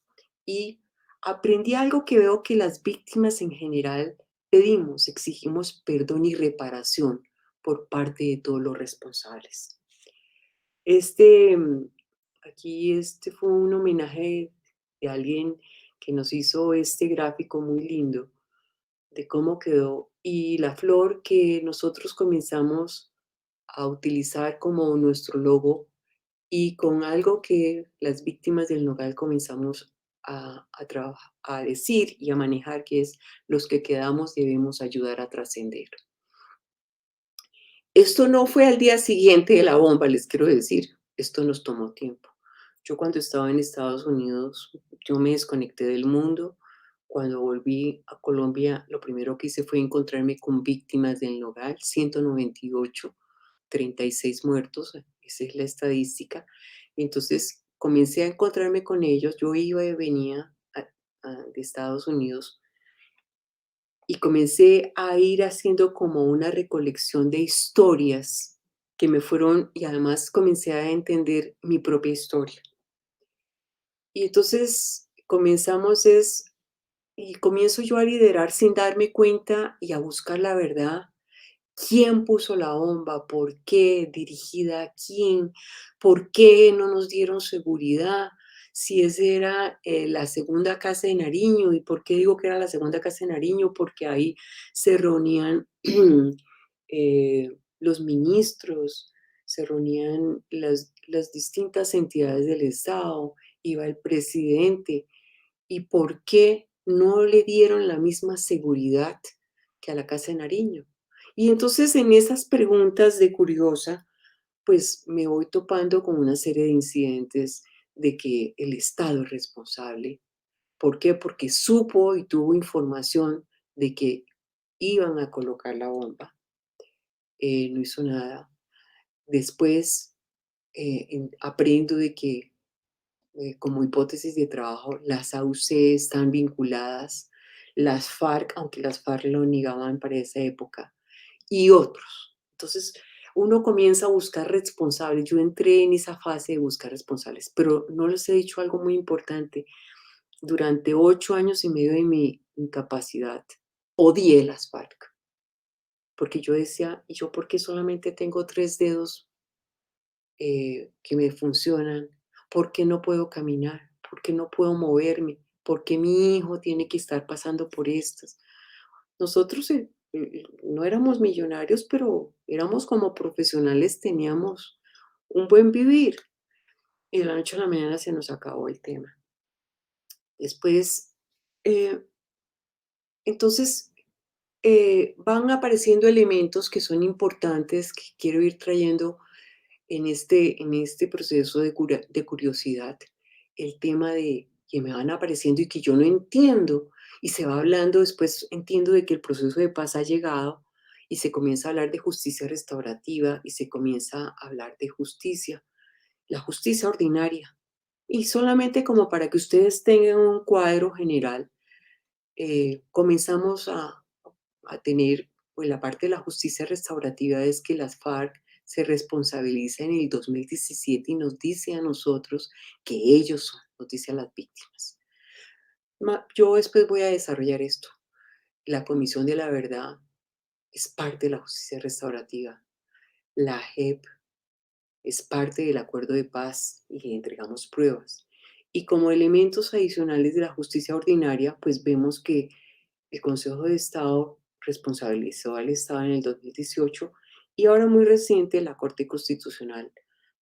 Y aprendí algo que veo que las víctimas en general exigimos perdón y reparación por parte de todos los responsables. Este, mm, este fue un homenaje de alguien que nos hizo este gráfico muy lindo de cómo quedó y la flor que nosotros comenzamos a utilizar como nuestro logo y con algo que las víctimas del Nogal comenzamos a trabajar, a decir y a manejar, que es los que quedamos debemos ayudar a trascender. Esto no fue al día siguiente de la bomba, les quiero decir, esto nos tomó tiempo. Yo cuando estaba en Estados Unidos, yo me desconecté del mundo. Cuando volví a Colombia, lo primero que hice fue encontrarme con víctimas del Nogal, 198, 36 muertos, esa es la estadística. Entonces comencé a encontrarme con ellos, yo iba y venía de Estados Unidos y comencé a ir haciendo como una recolección de historias que me fueron, y además comencé a entender mi propia historia. Y entonces comenzamos y comienzo yo a liderar sin darme cuenta y a buscar la verdad. ¿Quién puso la bomba? ¿Por qué? ¿Dirigida a quién? ¿Por qué no nos dieron seguridad? Si esa era la segunda casa de Nariño. ¿Y por qué digo que era la segunda casa de Nariño? Porque ahí se reunían los ministros, se reunían las distintas entidades del Estado, iba el presidente. ¿Y por qué no le dieron la misma seguridad que a la casa de Nariño? Y entonces en esas preguntas de curiosa, pues me voy topando con una serie de incidentes de que el Estado es responsable. ¿Por qué? Porque supo y tuvo información de que iban a colocar la bomba. No hizo nada. Después aprendo de que como hipótesis de trabajo, las AUC están vinculadas, las FARC, aunque las FARC lo negaban para esa época, y otros. Entonces, uno comienza a buscar responsables. Yo entré en esa fase de buscar responsables, pero no les he dicho algo muy importante. Durante 8 años y medio de mi incapacidad, odié las FARC, porque yo decía, ¿y yo por qué solamente tengo 3 dedos que me funcionan? ¿Por qué no puedo caminar? ¿Por qué no puedo moverme? ¿Por qué mi hijo tiene que estar pasando por estas? Nosotros no éramos millonarios, pero éramos como profesionales, teníamos un buen vivir. Y de la noche a la mañana se nos acabó el tema. Después, eh, entonces, van apareciendo elementos que son importantes, que quiero ir trayendo en este proceso de curiosidad, el tema de que me van apareciendo y que yo no entiendo, y se va hablando después, entiendo de que el proceso de paz ha llegado y se comienza a hablar de justicia restaurativa y se comienza a hablar de justicia, la justicia ordinaria. Y solamente como para que ustedes tengan un cuadro general, comenzamos a tener, pues la parte de la justicia restaurativa es que las FARC se responsabiliza en el 2017 y nos dice a nosotros que ellos son, nos dice a las víctimas. Yo después voy a desarrollar esto. La Comisión de la Verdad es parte de la justicia restaurativa. La JEP es parte del acuerdo de paz y le entregamos pruebas. Y como elementos adicionales de la justicia ordinaria, pues vemos que el Consejo de Estado responsabilizó al Estado en el 2018 y ahora muy reciente la Corte Constitucional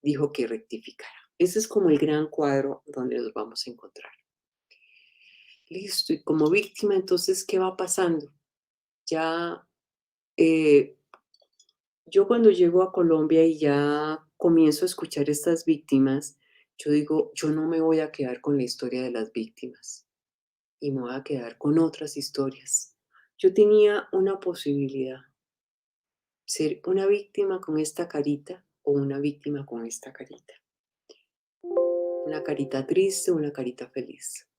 dijo que rectificara. Ese es como el gran cuadro donde nos vamos a encontrar. Listo, y como víctima, entonces, ¿qué va pasando? Ya, yo cuando llego a Colombia y ya comienzo a escuchar estas víctimas, yo digo, yo no me voy a quedar con la historia de las víctimas y me voy a quedar con otras historias. Yo tenía una posibilidad, ser una víctima con esta carita o una víctima con esta carita. Una carita triste, una carita feliz.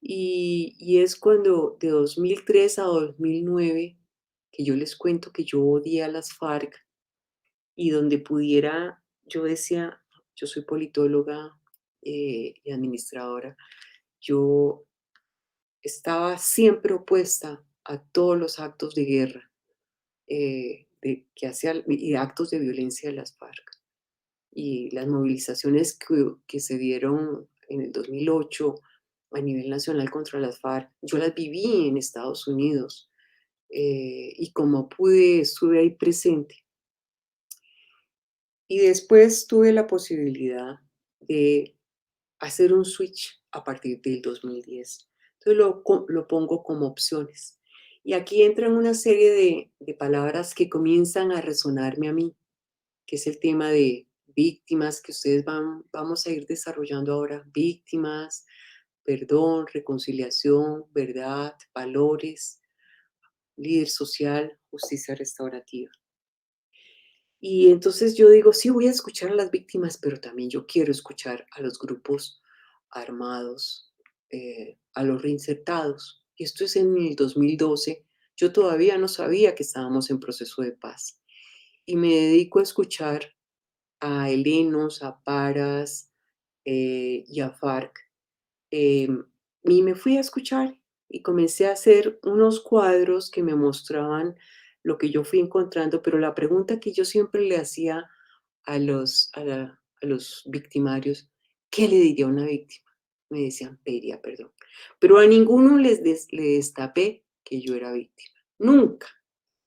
Y es cuando de 2003 a 2009, que yo les cuento que yo odié a las FARC y donde pudiera, yo decía, yo soy politóloga y administradora, yo estaba siempre opuesta a todos los actos de guerra que hacía y actos de violencia de las FARC. Y las movilizaciones que se dieron en el 2008 a nivel nacional contra las FARC, yo las viví en Estados Unidos y como pude, estuve ahí presente. Y después tuve la posibilidad de hacer un switch a partir del 2010. Entonces lo pongo como opciones. Y aquí entran una serie de palabras que comienzan a resonarme a mí, que es el tema de víctimas que ustedes vamos a ir desarrollando ahora. Víctimas, perdón, reconciliación, verdad, valores, líder social, justicia restaurativa. Y entonces yo digo, sí, voy a escuchar a las víctimas, pero también yo quiero escuchar a los grupos armados, a los reinsertados. Y esto es en el 2012. Yo todavía no sabía que estábamos en proceso de paz. Y me dedico a escuchar a helenos, a paras y a FARC. Em, y me fui a escuchar y comencé a hacer unos cuadros que me mostraban lo que yo fui encontrando, pero la pregunta que yo siempre le hacía a los victimarios, ¿qué le diría a una víctima? Me decían, pediría perdón. Pero a ninguno le destapé que yo era víctima. Nunca.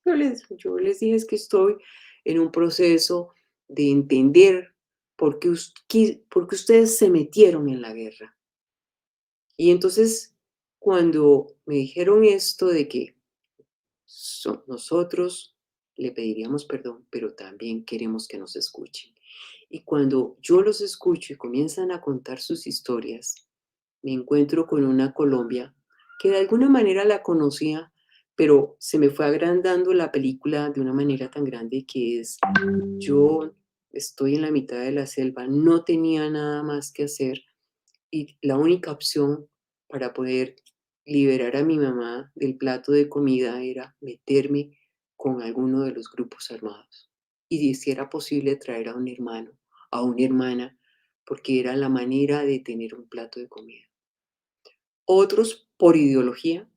Yo les dije es que estoy en un proceso de entender por qué ustedes se metieron en la guerra. Y entonces, cuando me dijeron esto de que nosotros le pediríamos perdón, pero también queremos que nos escuchen. Y cuando yo los escucho y comienzan a contar sus historias, me encuentro con una Colombia que de alguna manera la conocía, pero se me fue agrandando la película de una manera tan grande que es, yo estoy en la mitad de la selva, no tenía nada más que hacer y la única opción para poder liberar a mi mamá del plato de comida era meterme con alguno de los grupos armados. Y si era posible traer a un hermano, a una hermana, porque era la manera de tener un plato de comida. Otros por ideología,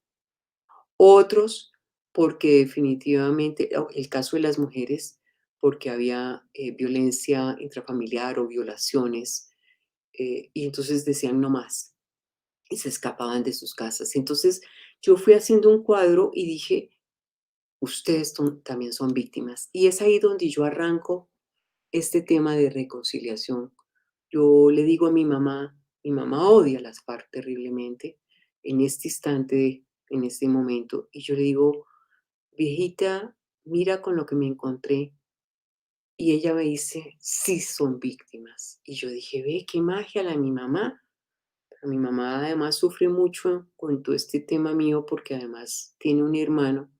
otros porque definitivamente, el caso de las mujeres, porque había violencia intrafamiliar o violaciones, y entonces decían no más y se escapaban de sus casas. Entonces yo fui haciendo un cuadro y dije, ustedes también son víctimas. Y es ahí donde yo arranco este tema de reconciliación. Yo le digo a mi mamá odia las FARC terriblemente en este instante, en este momento, y yo le digo, viejita, mira con lo que me encontré. Y ella me dice, sí son víctimas. Y yo dije, ve, qué magia la de mi mamá. Mi mamá además sufre mucho con todo este tema mío porque además tiene un hermano,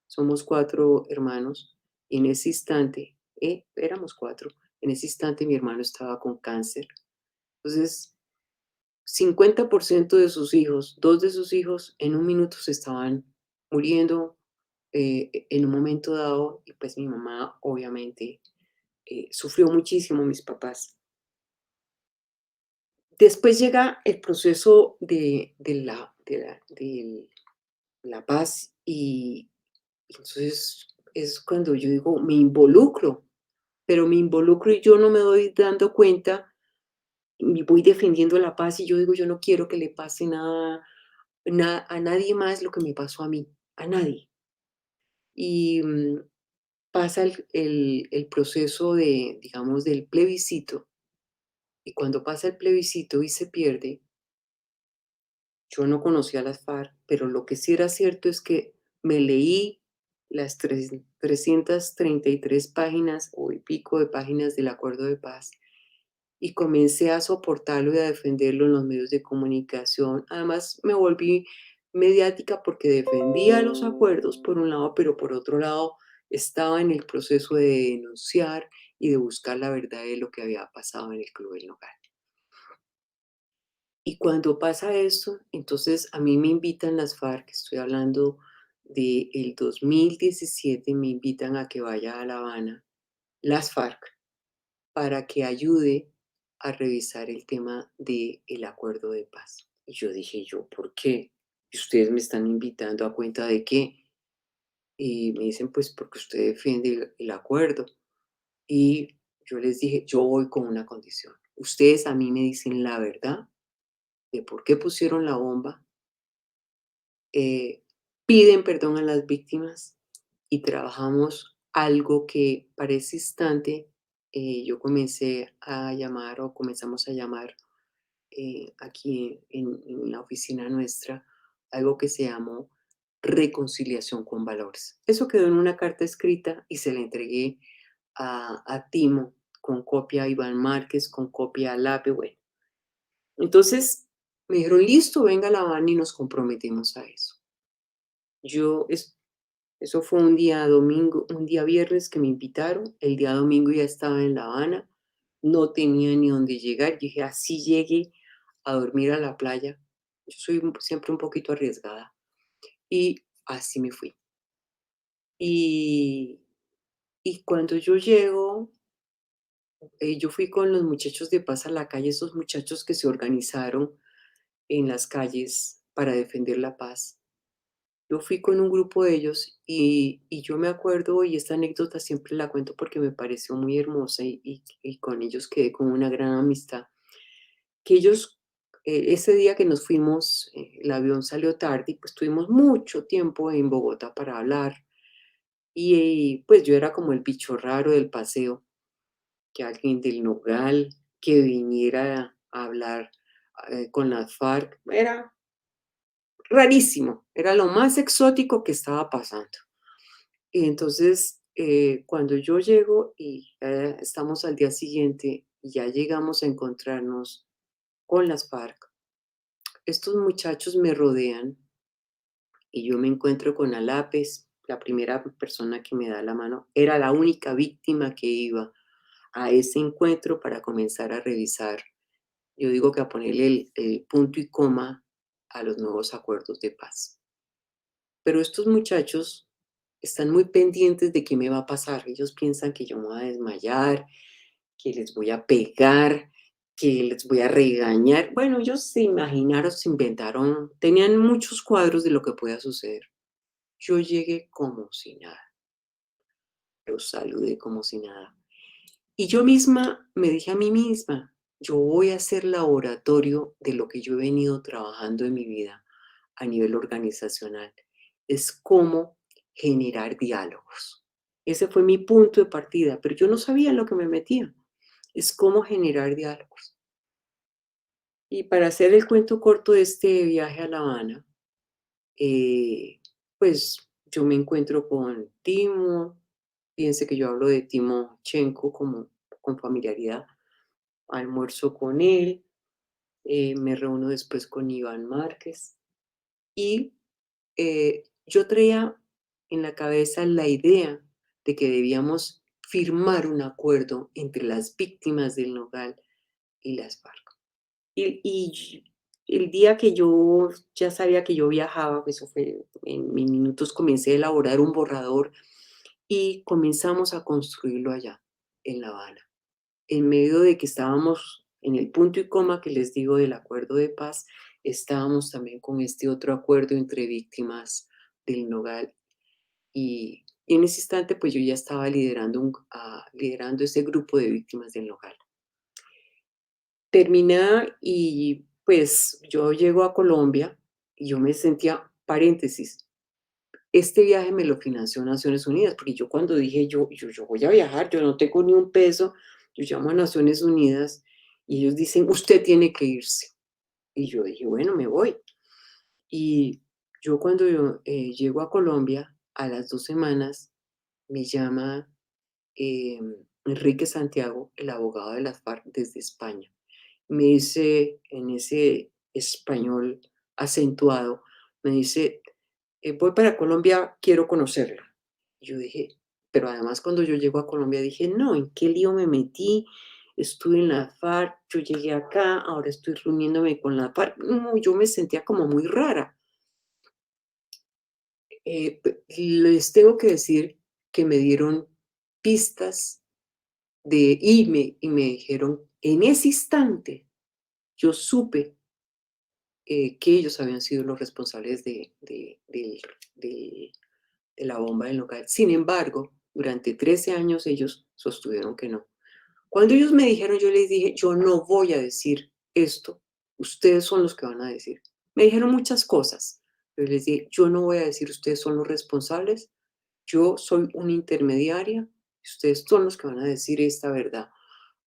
somos 4 hermanos, y en ese instante, éramos 4, en ese instante mi hermano estaba con cáncer. Entonces, 50% de sus hijos, 2 de sus hijos en un minuto se estaban muriendo en un momento dado, y pues mi mamá obviamente sufrió muchísimo, mis papás. Después llega el proceso de la paz y entonces es cuando yo digo, me involucro, pero me involucro y yo no me doy dando cuenta y voy defendiendo la paz y yo digo, yo no quiero que le pase nada, a nadie más lo que me pasó a mí, a nadie. Y pasa el proceso de, digamos, del plebiscito y cuando pasa el plebiscito y se pierde, yo no conocía las FARC, pero lo que sí era cierto es que me leí las 333 páginas o y pico de páginas del acuerdo de paz y comencé a soportarlo y a defenderlo en los medios de comunicación. Además, me volví mediática porque defendía los acuerdos por un lado, pero por otro lado estaba en el proceso de denunciar y de buscar la verdad de lo que había pasado en el Club del Nogal. Y cuando pasa esto, entonces a mí me invitan las FARC, estoy hablando del 2017, me invitan a que vaya a La Habana, las FARC, para que ayude a revisar el tema del acuerdo de paz. Y yo dije, ¿yo por qué? ¿Y ustedes me están invitando a cuenta de qué? Y me dicen, pues porque usted defiende el acuerdo. Y yo les dije, yo voy con una condición. Ustedes a mí me dicen la verdad de por qué pusieron la bomba, eh, piden perdón a las víctimas y trabajamos algo que para ese instante yo comencé a llamar o comenzamos a llamar aquí en la oficina nuestra algo que se llamó reconciliación con valores. Eso quedó en una carta escrita y se la entregué a Timo con copia a Iván Márquez, con copia a Lape, bueno. Entonces me dijeron, listo, venga a La Habana y nos comprometemos a eso. Yo, eso fue un día domingo, un día viernes que me invitaron, el día domingo ya estaba en La Habana, no tenía ni dónde llegar, dije, así llegué a dormir a la playa. Yo soy siempre un poquito arriesgada y así me fui. Y, y cuando yo llego, yo fui con los muchachos de Paz a la Calle, esos muchachos que se organizaron en las calles para defender la paz. Yo fui con un grupo de ellos y yo me acuerdo, y esta anécdota siempre la cuento porque me pareció muy hermosa y con ellos quedé con una gran amistad, que ellos, ese día que nos fuimos, el avión salió tarde y pues tuvimos mucho tiempo en Bogotá para hablar y pues yo era como el bicho raro del paseo, que alguien del Nogal que viniera a hablar con las FARC, era rarísimo, era lo más exótico que estaba pasando. Y entonces, cuando yo llego y estamos al día siguiente y ya llegamos a encontrarnos con las FARC, estos muchachos me rodean y yo me encuentro con Alapes, la primera persona que me da la mano, era la única víctima que iba a ese encuentro para comenzar a revisar, yo digo que a ponerle el punto y coma a los nuevos acuerdos de paz. Pero estos muchachos están muy pendientes de qué me va a pasar. Ellos piensan que yo me voy a desmayar, que les voy a pegar, que les voy a regañar. Bueno, ellos se imaginaron, se inventaron, tenían muchos cuadros de lo que pueda suceder. Yo llegué como si nada, los saludé como si nada. Y yo misma me dije a mí misma, yo voy a hacer laboratorio de lo que yo he venido trabajando en mi vida a nivel organizacional. Es cómo generar diálogos. Ese fue mi punto de partida, pero yo no sabía en lo que me metía. Es cómo generar diálogos. Y para hacer el cuento corto de este viaje a La Habana, pues yo me encuentro con Timo, fíjense que yo hablo de Timochenko como con familiaridad, almuerzo con él, me reúno después con Iván Márquez y yo traía en la cabeza la idea de que debíamos firmar un acuerdo entre las víctimas del Nogal y las FARC. Y el día que yo ya sabía que yo viajaba, eso fue en minutos, comencé a elaborar un borrador y comenzamos a construirlo allá, en La Habana. En medio de que estábamos en el punto y coma que les digo del acuerdo de paz, estábamos también con este otro acuerdo entre víctimas del Nogal y en ese instante pues yo ya estaba liderando ese grupo de víctimas del Nogal. Terminé y pues yo llego a Colombia y yo me sentía, paréntesis, este viaje me lo financió Naciones Unidas, porque yo cuando dije yo voy a viajar, yo no tengo ni un peso, yo llamo a Naciones Unidas y ellos dicen, usted tiene que irse. Y yo dije, bueno, me voy. Y yo cuando llego a Colombia, a las 2 semanas, me llama Enrique Santiago, el abogado de las FARC desde España. Me dice en ese español acentuado, me dice, voy para Colombia, quiero conocerla. Yo dije, pero además cuando yo llego a Colombia dije, no, ¿en qué lío me metí? Estuve en la FARC, yo llegué acá, ahora estoy reuniéndome con la FARC. No, yo me sentía como muy rara. Les tengo que decir que me dieron pistas y me dijeron, en ese instante, yo supe que ellos habían sido los responsables de la bomba del local. Sin embargo, durante 13 años ellos sostuvieron que no. Cuando ellos me dijeron, yo les dije, yo no voy a decir esto, ustedes son los que van a decir. Me dijeron muchas cosas, pero les dije, yo no voy a decir ustedes son los responsables, yo soy una intermediaria, ustedes son los que van a decir esta verdad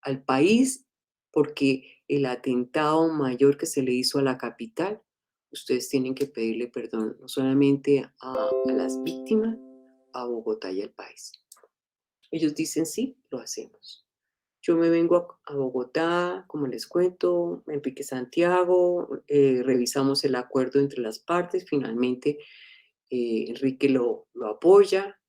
al país, porque el atentado mayor que se le hizo a la capital, ustedes tienen que pedirle perdón no solamente a las víctimas, a Bogotá y al país. Ellos dicen, sí, lo hacemos. Yo me vengo a Bogotá, como les cuento, Enrique Santiago, revisamos el acuerdo entre las partes, finalmente Enrique lo apoya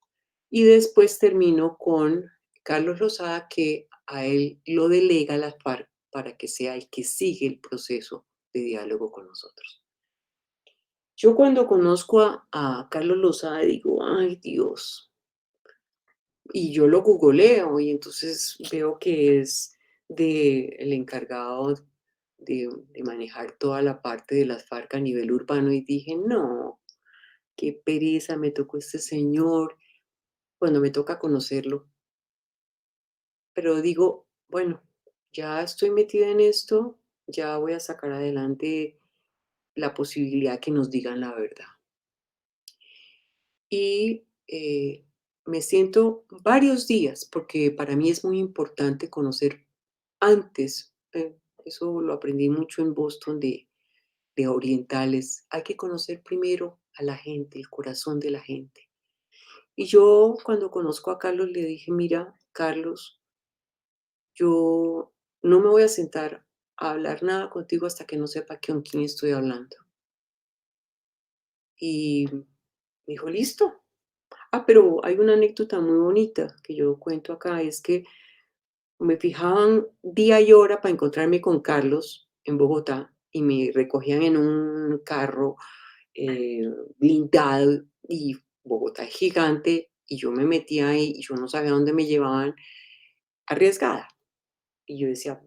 y después termino con Carlos Lozada, que a él lo delega la FARC para que sea el que sigue el proceso de diálogo con nosotros. Yo cuando conozco a Carlos Lozada digo, ay Dios, y yo lo googleo y entonces veo que es el encargado de manejar toda la parte de las FARC a nivel urbano y dije, no, qué pereza, me tocó este señor, cuando me toca conocerlo. Pero digo, bueno, ya estoy metida en esto, ya voy a sacar adelante la posibilidad que nos digan la verdad. Y me siento varios días, porque para mí es muy importante conocer antes, eso lo aprendí mucho en Boston de orientales, hay que conocer primero a la gente, el corazón de la gente. Y yo cuando conozco a Carlos le dije, mira, Carlos, yo no me voy a sentar a hablar nada contigo hasta que no sepa con quién estoy hablando. Y me dijo, listo. Ah, pero hay una anécdota muy bonita que yo cuento acá, es que me fijaban día y hora para encontrarme con Carlos en Bogotá y me recogían en un carro eh, blindado y Bogotá es gigante y yo me metía ahí y yo no sabía dónde me llevaban arriesgada. Y yo decía,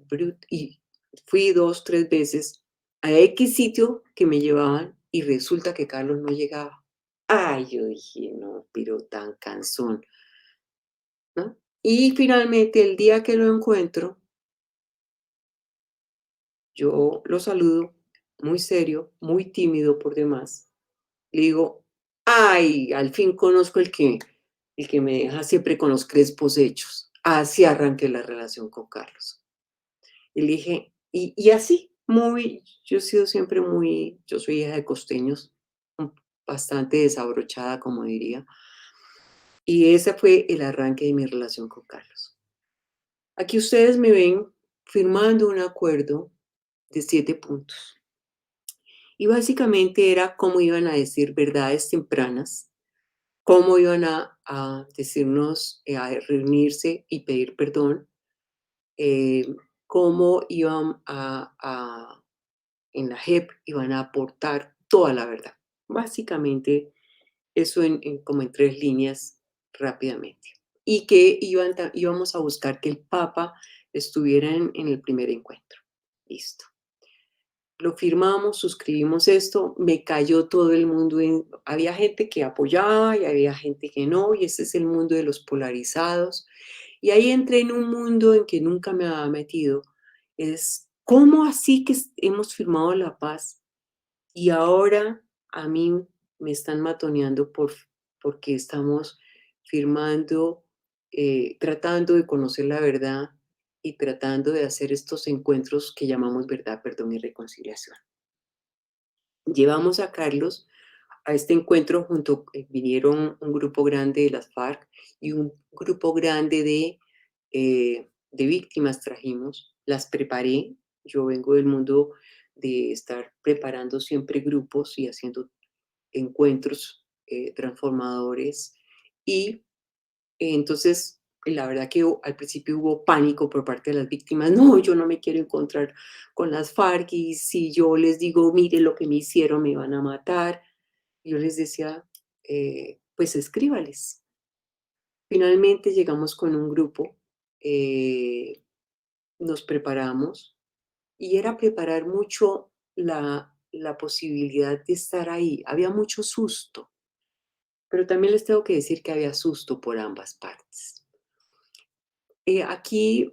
y fui 2, 3 veces a X sitio que me llevaban y resulta que Carlos no llegaba. Ay, yo dije, no, pero tan cansón, ¿no? Y finalmente el día que lo encuentro, yo lo saludo muy serio, muy tímido por demás. Le digo, ay, al fin conozco el que me deja siempre con los crespos hechos. Así arranqué la relación con Carlos. Y le dije, y así, yo he sido siempre yo soy hija de costeños, bastante desabrochada, como diría. Y ese fue el arranque de mi relación con Carlos. Aquí ustedes me ven firmando un acuerdo de 7 puntos. Y básicamente era cómo iban a decir verdades tempranas, cómo iban a decirnos, a reunirse y pedir perdón, eh, cómo iban en la JEP iban a aportar toda la verdad. Básicamente, eso como en 3 líneas rápidamente. Y que íbamos a buscar que el Papa estuviera en el primer encuentro. Listo. Lo firmamos, suscribimos esto, me cayó todo el mundo. Había gente que apoyaba y había gente que no, y ese es el mundo de los polarizados. Y ahí entré en un mundo en que nunca me había metido. Es, ¿cómo así que hemos firmado la paz? Y ahora a mí me están matoneando porque estamos firmando, tratando de conocer la verdad y tratando de hacer estos encuentros que llamamos verdad, perdón y reconciliación. Llevamos a Carlos a este encuentro vinieron un grupo grande de las FARC y un grupo grande de víctimas trajimos, las preparé. Yo vengo del mundo de estar preparando siempre grupos y haciendo encuentros transformadores. Y entonces, la verdad que al principio hubo pánico por parte de las víctimas. No, yo no me quiero encontrar con las FARC y si yo les digo, mire lo que me hicieron, me van a matar. Yo les decía, pues escríbales. Finalmente llegamos con un grupo, eh, nos preparamos y era preparar mucho la posibilidad de estar ahí. Había mucho susto, pero también les tengo que decir que había susto por ambas partes. Aquí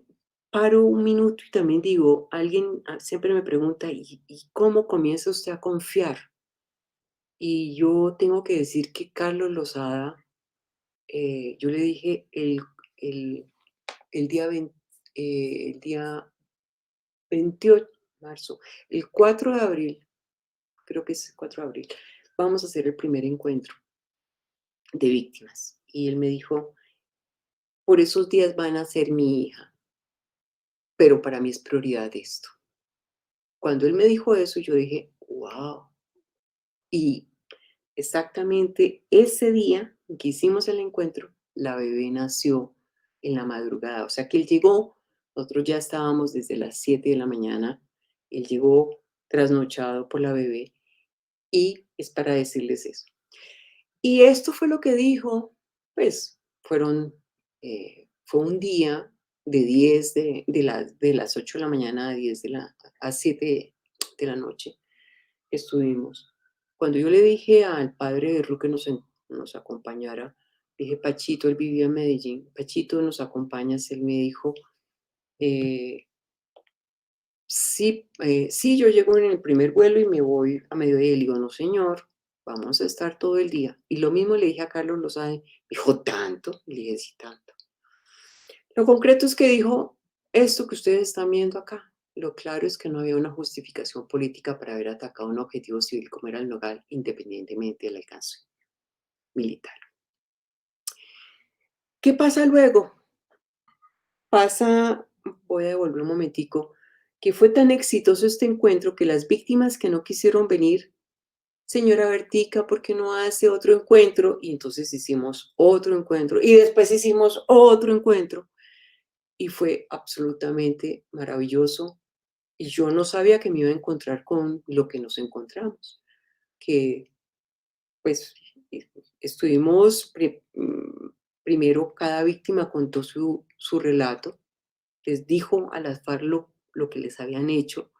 paro un minuto y también digo, alguien siempre me pregunta, ¿y cómo comienza usted a confiar? Y yo tengo que decir que Carlos Lozada, yo le dije el, el día, el día 28 de marzo, el 4 de abril, creo que es el 4 de abril, vamos a hacer el primer encuentro de víctimas. Y él me dijo, por esos días van a ser mi hija, pero para mí es prioridad esto. Cuando él me dijo eso, yo dije, wow. Y exactamente ese día en que hicimos el encuentro, la bebé nació en la madrugada. O sea que él llegó, nosotros ya estábamos desde las 7 de la mañana, él llegó trasnochado por la bebé y es para decirles eso. Y esto fue lo que dijo, pues fue un día de 10 de las 8 de la mañana a 10 a 7 de la noche estuvimos. Cuando yo le dije al padre de Ru que nos acompañara, dije, Pachito, él vivía en Medellín, Pachito, ¿nos acompañas? Él me dijo, eh, sí, sí, yo llego en el primer vuelo y me voy a mediodía. Y le digo, no, señor, vamos a estar todo el día. Y lo mismo le dije a Carlos Lozada, dijo, ¿tanto? Y le dije, sí, tanto. Lo concreto es que dijo, esto que ustedes están viendo acá, lo claro es que no había una justificación política para haber atacado un objetivo civil como era el Nogal, independientemente del alcance militar. ¿Qué pasa luego? Pasa, voy a devolver un momentico, que fue tan exitoso este encuentro que las víctimas que no quisieron venir, señora Bertica, ¿por qué no hace otro encuentro? Y entonces hicimos otro encuentro y después hicimos otro encuentro y fue absolutamente maravilloso. Y yo no sabía que me iba a encontrar con lo que nos encontramos, que pues estuvimos, primero cada víctima contó su relato, les dijo a las FARC lo que les habían hecho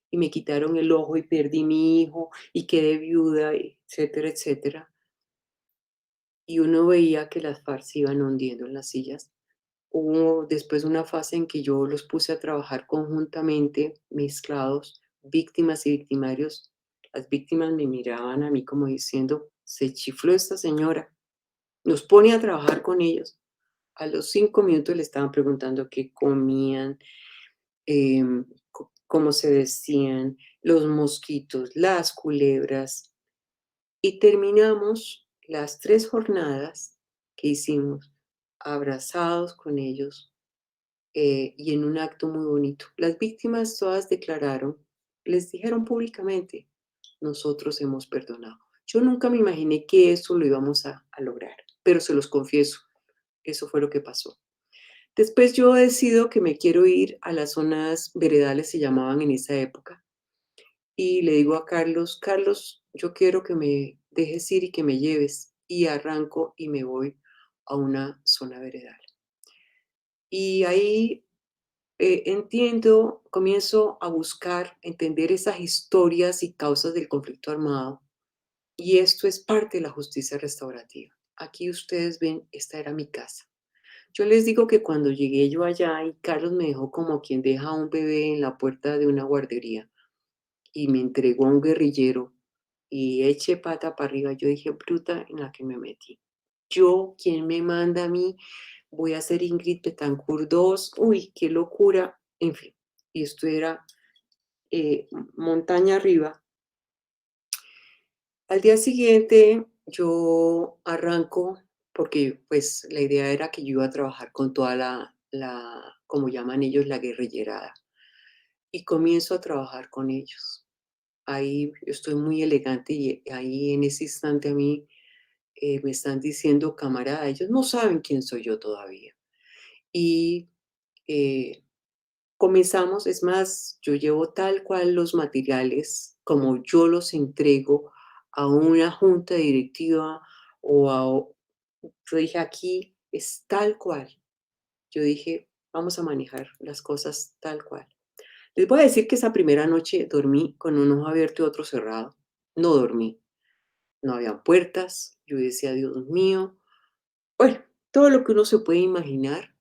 y me quitaron el ojo y perdí mi hijo y quedé viuda, etcétera, etcétera. Y uno veía que las FARC se iban hundiendo en las sillas. Hubo después una fase en que yo los puse a trabajar conjuntamente, mezclados, víctimas y victimarios. Las víctimas me miraban a mí como diciendo, se chifló esta señora, nos pone a trabajar con ellos. A los 5 minutos le estaban preguntando qué comían, cómo se vestían, los mosquitos, las culebras. Y terminamos las 3 jornadas que hicimos abrazados con ellos, y en un acto muy bonito. Las víctimas todas declararon, les dijeron públicamente, nosotros hemos perdonado. Yo nunca me imaginé que eso lo íbamos a lograr, pero se los confieso, eso fue lo que pasó. Después yo decido que me quiero ir a las zonas veredales, se llamaban en esa época, y le digo a Carlos, Carlos, yo quiero que me dejes ir y que me lleves, y arranco y me voy a una zona veredal. Y ahí entiendo, comienzo a buscar, entender esas historias y causas del conflicto armado, y esto es parte de la justicia restaurativa. Aquí ustedes ven, esta era mi casa. Yo les digo que cuando llegué yo allá y Carlos me dejó como quien deja a un bebé en la puerta de una guardería y me entregó a un guerrillero y eché pata para arriba, yo dije, bruta en la que me metí. Yo, ¿quién me manda a mí? Voy a ser Ingrid Betancourt 2, uy, qué locura, en fin. Y esto era montaña arriba. Al día siguiente yo arranco, porque pues la idea era que yo iba a trabajar con toda como llaman ellos, la guerrillerada. Y comienzo a trabajar con ellos. Ahí estoy muy elegante y ahí en ese instante a mí me están diciendo, camarada, ellos no saben quién soy yo todavía. Y eh, comenzamos, es más, yo llevo tal cual los materiales como yo los entrego a una junta directiva yo dije, aquí es tal cual. Yo dije, vamos a manejar las cosas tal cual. Les voy a decir que esa primera noche dormí con un ojo abierto y otro cerrado. No dormí. No había puertas. Yo decía, Dios mío. Bueno, todo lo que uno se puede imaginar.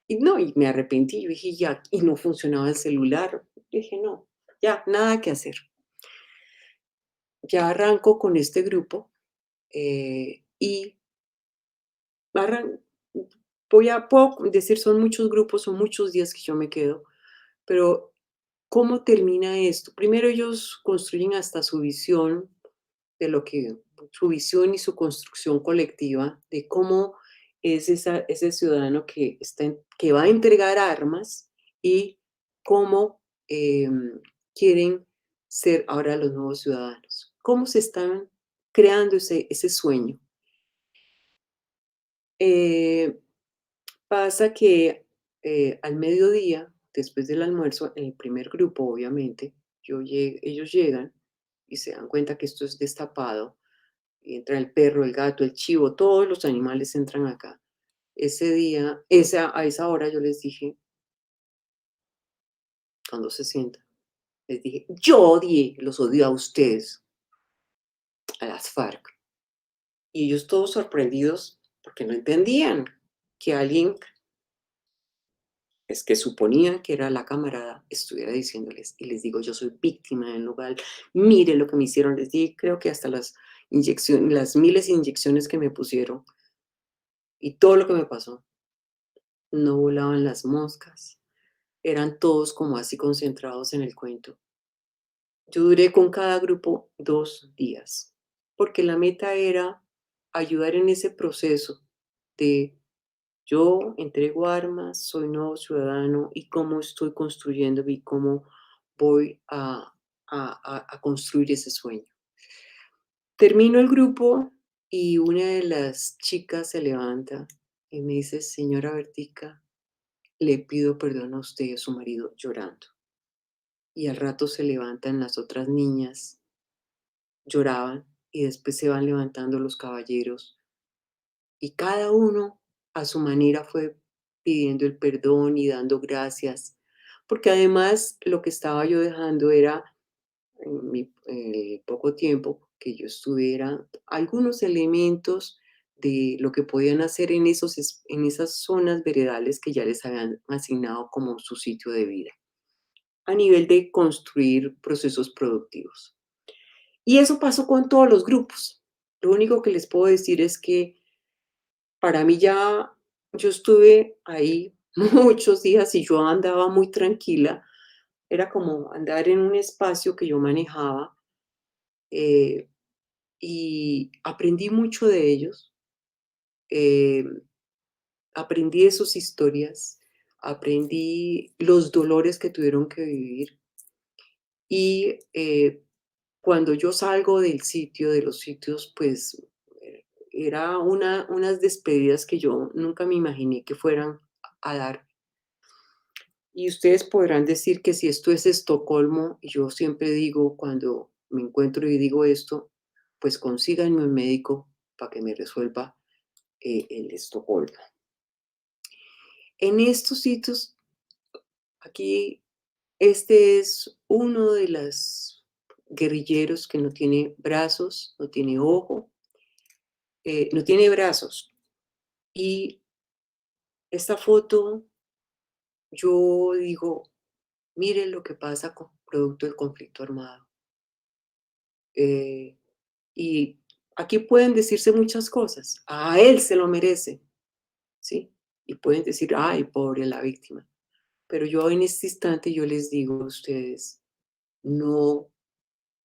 Y no, y me arrepentí. Yo dije, ya, y no funcionaba el celular. Dije, no, ya, nada que hacer. Ya arranco con este grupo y arran- puedo decir, son muchos grupos, son muchos días que yo me quedo, pero ¿cómo termina esto? Primero ellos construyen hasta su visión de su visión y su construcción colectiva de cómo es ese ciudadano que va a entregar armas y cómo quieren ser ahora los nuevos ciudadanos. Cómo se están creando ese sueño. Eh, Pasa que al mediodía, después del almuerzo, en el primer grupo, obviamente, ellos llegan y se dan cuenta que esto es destapado. Y entra el perro, el gato, el chivo, todos los animales entran acá. ese día, a esa hora yo les dije, cuando se sientan, les dije, yo odié, los odio a ustedes, a las FARC. Y ellos todos sorprendidos porque no entendían que alguien es que suponían que era la camarada, estuviera diciéndoles, y les digo, yo soy víctima del lugar, mire lo que me hicieron, les di, creo que hasta las inyecciones, las miles de inyecciones que me pusieron y todo lo que me pasó, no volaban las moscas, eran todos como así concentrados en el cuento. Yo duré con cada grupo 2 días, porque la meta era ayudar en ese proceso de yo entrego armas, soy nuevo ciudadano y cómo estoy construyendo y cómo voy a construir ese sueño. Termino el grupo y una de las chicas se levanta y me dice, señora Bertica, le pido perdón a usted y a su marido llorando. Y al rato se levantan las otras niñas, lloraban y después se van levantando los caballeros y cada uno a su manera fue pidiendo el perdón y dando gracias, porque además lo que estaba yo dejando era, en mi poco tiempo que yo estuviera, algunos elementos de lo que podían hacer en en esas zonas veredales que ya les habían asignado como su sitio de vida, a nivel de construir procesos productivos. Y eso pasó con todos los grupos. Lo único que les puedo decir es que para mí ya, yo estuve ahí muchos días y yo andaba muy tranquila. Era como andar en un espacio que yo manejaba, eh, y aprendí mucho de ellos. eh, Aprendí de sus historias, aprendí los dolores que tuvieron que vivir y cuando yo salgo del sitio, de los sitios, pues era unas despedidas que yo nunca me imaginé que fueran a dar. Y ustedes podrán decir que si esto es Estocolmo, y yo siempre digo cuando me encuentro y digo esto, pues consíganme un médico para que me resuelva el Estocolmo. En estos sitios, aquí, este es uno de los guerrilleros que no tiene brazos, no tiene ojo, no tiene brazos. Y esta foto, yo digo, miren lo que pasa con producto del conflicto armado. Eh, y aquí pueden decirse muchas cosas. A él se lo merece, ¿sí? Y pueden decir, ay, pobre la víctima. Pero yo en este instante, yo les digo a ustedes, no,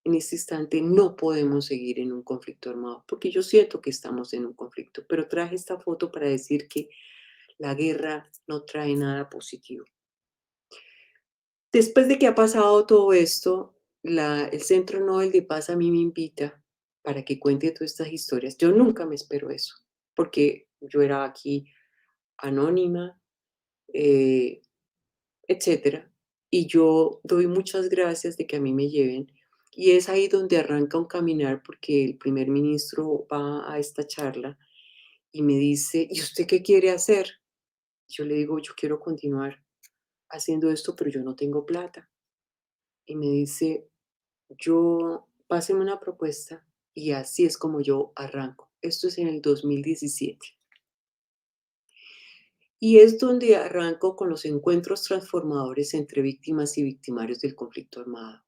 en este instante no podemos seguir en un conflicto armado, porque yo siento que estamos en un conflicto, pero traje esta foto para decir que la guerra no trae nada positivo. Después de que ha pasado todo esto, el Centro Nobel de Paz a mí me invita para que cuente todas estas historias. Yo nunca me espero eso, porque yo era aquí anónima, eh, etcétera. Y yo doy muchas gracias de que a mí me lleven. Y es ahí donde arranca un caminar, porque el primer ministro va a esta charla y me dice, ¿y usted qué quiere hacer? Yo le digo, yo quiero continuar haciendo esto, pero yo no tengo plata. Y me dice, yo, páseme una propuesta y así es como yo arranco. Esto es en el 2017. Y es donde arranco con los encuentros transformadores entre víctimas y victimarios del conflicto armado.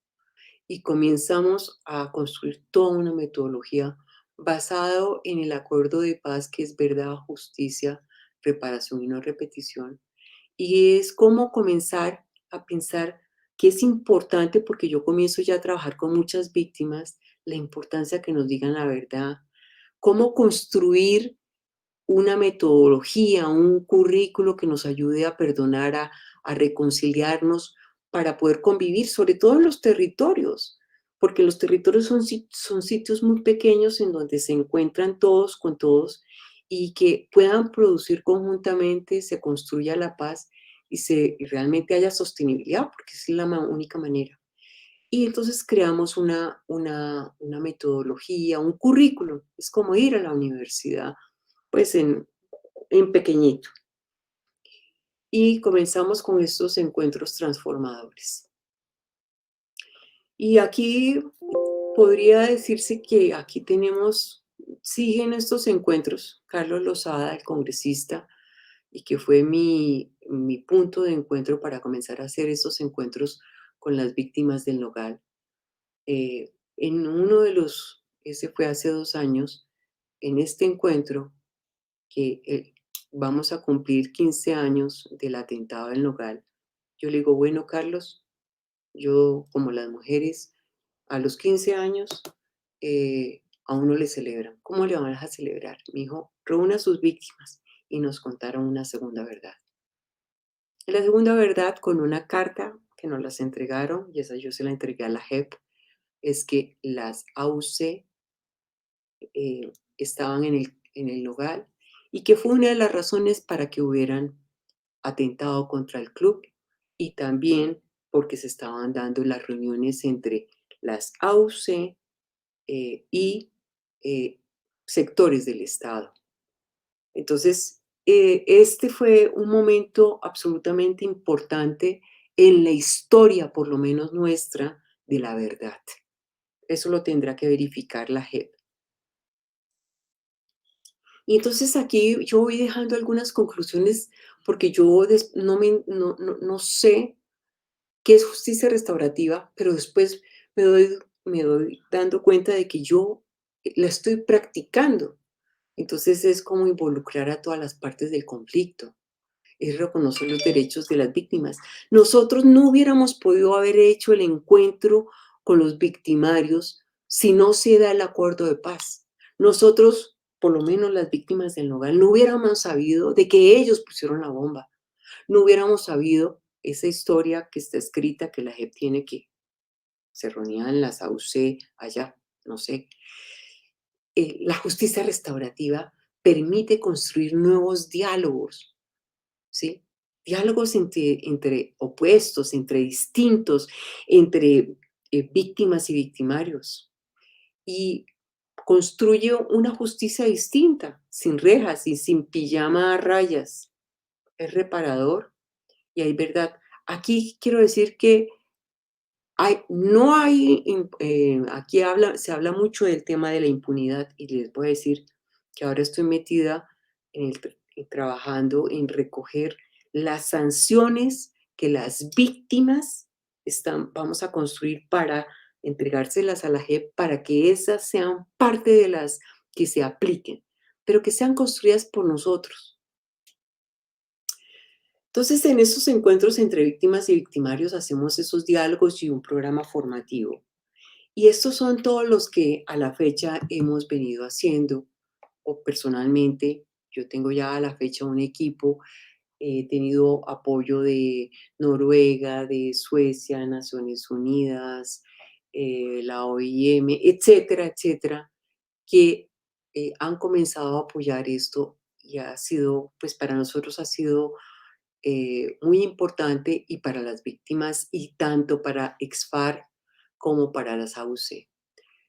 Y comenzamos a construir toda una metodología basado en el acuerdo de paz que es verdad, justicia, reparación y no repetición. Y es como comenzar a pensar que es importante, porque yo comienzo ya a trabajar con muchas víctimas, la importancia que nos digan la verdad, cómo construir una metodología, un currículo que nos ayude a perdonar, a reconciliarnos para poder convivir, sobre todo en los territorios, porque los territorios son sitios muy pequeños en donde se encuentran todos con todos y que puedan producir conjuntamente, se construya la paz y realmente haya sostenibilidad, porque es la única manera. Y entonces creamos una metodología, un currículum, es como ir a la universidad, pues en pequeñito. Y comenzamos con estos encuentros transformadores. Y aquí podría decirse que aquí siguen estos encuentros. Carlos Lozada, el congresista, y que fue mi punto de encuentro para comenzar a hacer estos encuentros con las víctimas del Nogal. En uno de ese fue hace 2 años, en este encuentro, que vamos a cumplir 15 años del atentado del Nogal, yo le digo, bueno, Carlos, yo como las mujeres, a los 15 años, a uno le celebran. ¿Cómo le van a celebrar? Me dijo, reúna a sus víctimas y nos contaron una segunda verdad. La segunda verdad, con una carta que nos las entregaron, y esa yo se la entregué a la JEP, es que las AUC estaban en el Nogal y que fue una de las razones para que hubieran atentado contra el club y también porque se estaban dando las reuniones entre las AUC y sectores del Estado. Entonces, este fue un momento absolutamente importante en la historia, por lo menos nuestra, de la verdad. Eso lo tendrá que verificar la JEP. Y entonces aquí yo voy dejando algunas conclusiones porque yo no sé qué es justicia restaurativa, pero después me doy dando cuenta de que yo la estoy practicando. Entonces es como involucrar a todas las partes del conflicto, es reconocer los derechos de las víctimas. Nosotros no hubiéramos podido haber hecho el encuentro con los victimarios si no se da el acuerdo de paz. Nosotros, por lo menos las víctimas del Nogal, no hubiéramos sabido de que ellos pusieron la bomba. No hubiéramos sabido esa historia que está escrita, que la JEP tiene, que se reunían las AUC allá, no sé. La justicia restaurativa permite construir nuevos diálogos, ¿sí? Diálogos entre opuestos, entre distintos, entre víctimas y victimarios. Y construye una justicia distinta, sin rejas y sin pijama a rayas. Es reparador y hay verdad. Aquí quiero decir que aquí se habla mucho del tema de la impunidad y les voy a decir que ahora estoy metida trabajando en recoger las sanciones que las víctimas vamos a construir para entregárselas a la JEP para que esas sean parte de las que se apliquen, pero que sean construidas por nosotros. Entonces, en esos encuentros entre víctimas y victimarios hacemos esos diálogos y un programa formativo. Y estos son todos los que a la fecha hemos venido haciendo. O personalmente, yo tengo ya a la fecha un equipo, he tenido apoyo de Noruega, de Suecia, Naciones Unidas, la OIM, etcétera, etcétera, que han comenzado a apoyar esto y ha sido, pues para nosotros ha sido muy importante y para las víctimas y tanto para EXFAR como para las AUC.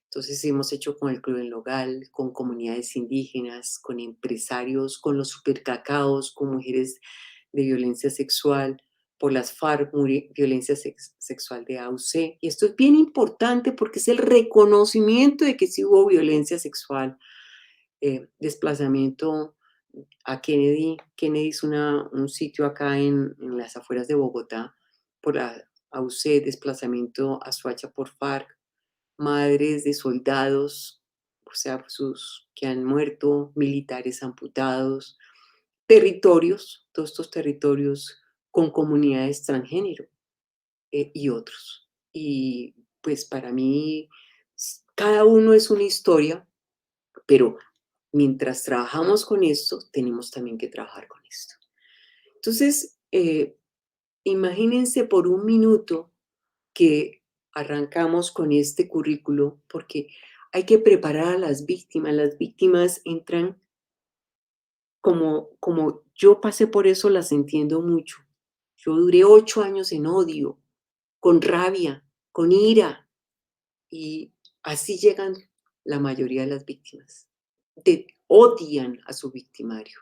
Entonces hemos hecho con el Club del Nogal, con comunidades indígenas, con empresarios, con los supercacaos, con mujeres de violencia sexual, por las FARC, violencia sexual de AUC. Y esto es bien importante porque es el reconocimiento de que sí hubo violencia sexual, desplazamiento a Kennedy. Kennedy es un sitio acá en las afueras de Bogotá por la AUC, desplazamiento a Soacha por FARC, madres de soldados, o sea, que han muerto, militares amputados, territorios, todos estos territorios con comunidades transgénero y otros. Y pues para mí, cada uno es una historia, pero mientras trabajamos con esto, tenemos también que trabajar con esto. Entonces, imagínense por un minuto que arrancamos con este currículo, porque hay que preparar a las víctimas. Las víctimas entran como yo pasé por eso, las entiendo mucho. Yo duré 8 años en odio, con rabia, con ira, y así llegan la mayoría de las víctimas. Odian a su victimario.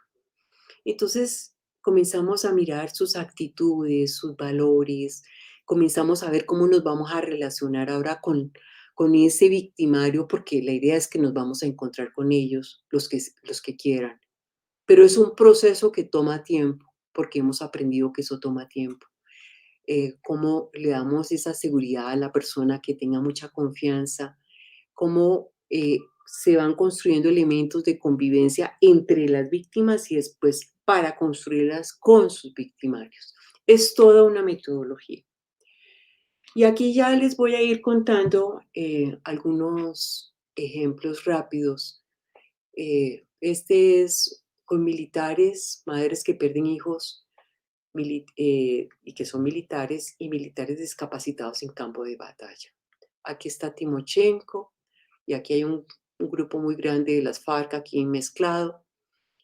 Entonces comenzamos a mirar sus actitudes, sus valores, comenzamos a ver cómo nos vamos a relacionar ahora con ese victimario, porque la idea es que nos vamos a encontrar con ellos, los que quieran. Pero es un proceso que toma tiempo, porque hemos aprendido que eso toma tiempo. Cómo le damos esa seguridad a la persona, que tenga mucha confianza, cómo se van construyendo elementos de convivencia entre las víctimas y después para construirlas con sus victimarios. Es toda una metodología. Y aquí ya les voy a ir contando algunos ejemplos rápidos. Este es con militares, madres que pierden hijos y que son militares y militares discapacitados en campo de batalla. Aquí está Timochenko y aquí hay un grupo muy grande de las FARC aquí mezclado.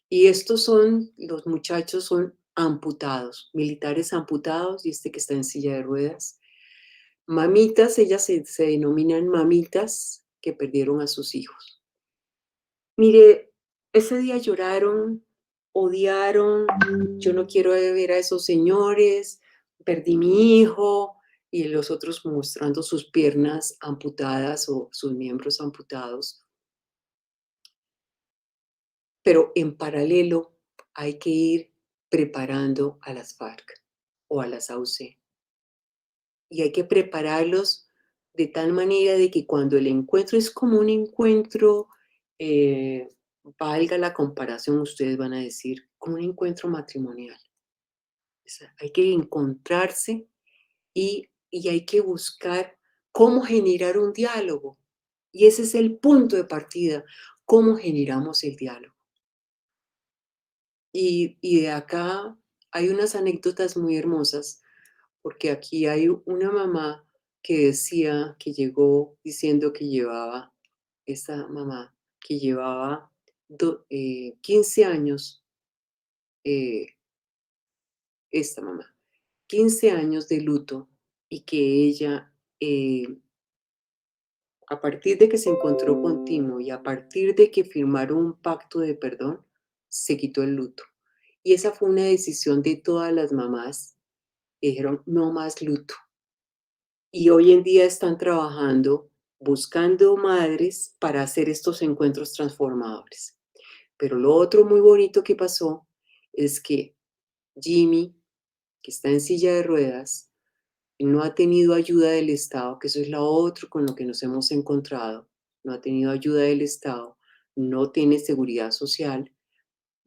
Y estos son, los muchachos son amputados, militares amputados, y este que está en silla de ruedas. Mamitas, ellas se denominan mamitas que perdieron a sus hijos. Mire, ese día lloraron, odiaron, yo no quiero ver a esos señores, perdí mi hijo, y los otros mostrando sus piernas amputadas o sus miembros amputados. Pero en paralelo hay que ir preparando a las FARC o a las AUC. Y hay que prepararlos de tal manera de que cuando el encuentro es como un encuentro, valga la comparación, ustedes van a decir, como un encuentro matrimonial. O sea, hay que encontrarse y hay que buscar cómo generar un diálogo. Y ese es el punto de partida, cómo generamos el diálogo. Y de acá hay unas anécdotas muy hermosas, porque aquí hay una mamá que decía que llegó diciendo que llevaba, esta mamá, que llevaba 15 años, eh, esta mamá, 15 años de luto y que ella, a partir de que se encontró con Timo y a partir de que firmaron un pacto de perdón, se quitó el luto. Y esa fue una decisión de todas las mamás. Dijeron, no más luto. Y hoy en día están trabajando, buscando madres para hacer estos encuentros transformadores. Pero lo otro muy bonito que pasó es que Jimmy, que está en silla de ruedas, no ha tenido ayuda del Estado, que eso es lo otro con lo que nos hemos encontrado. No ha tenido ayuda del Estado, no tiene seguridad social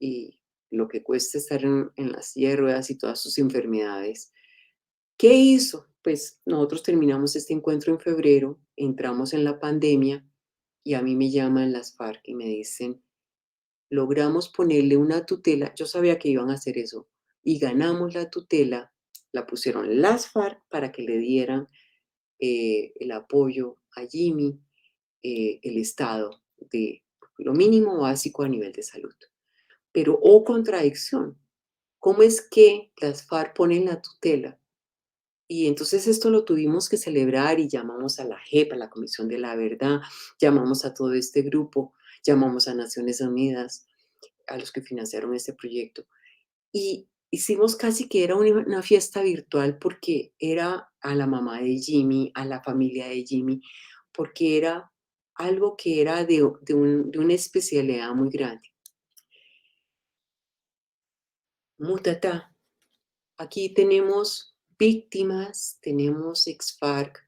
y lo que cuesta estar en la silla de ruedas y todas sus enfermedades. ¿Qué hizo? Pues nosotros terminamos este encuentro en febrero, entramos en la pandemia y a mí me llaman las FARC y me dicen, logramos ponerle una tutela, yo sabía que iban a hacer eso, y ganamos la tutela, la pusieron las FARC para que le dieran el apoyo a Jimmy, el Estado, de lo mínimo básico a nivel de salud. Pero, contradicción, ¿cómo es que las FARC ponen la tutela? Y entonces esto lo tuvimos que celebrar y llamamos a la JEP, a la Comisión de la Verdad, llamamos a todo este grupo, llamamos a Naciones Unidas, a los que financiaron este proyecto. Y hicimos casi que era una fiesta virtual porque era a la mamá de Jimmy, a la familia de Jimmy, porque era algo que era de una especialidad muy grande. Mutatá. Aquí tenemos víctimas, tenemos ex-FARC,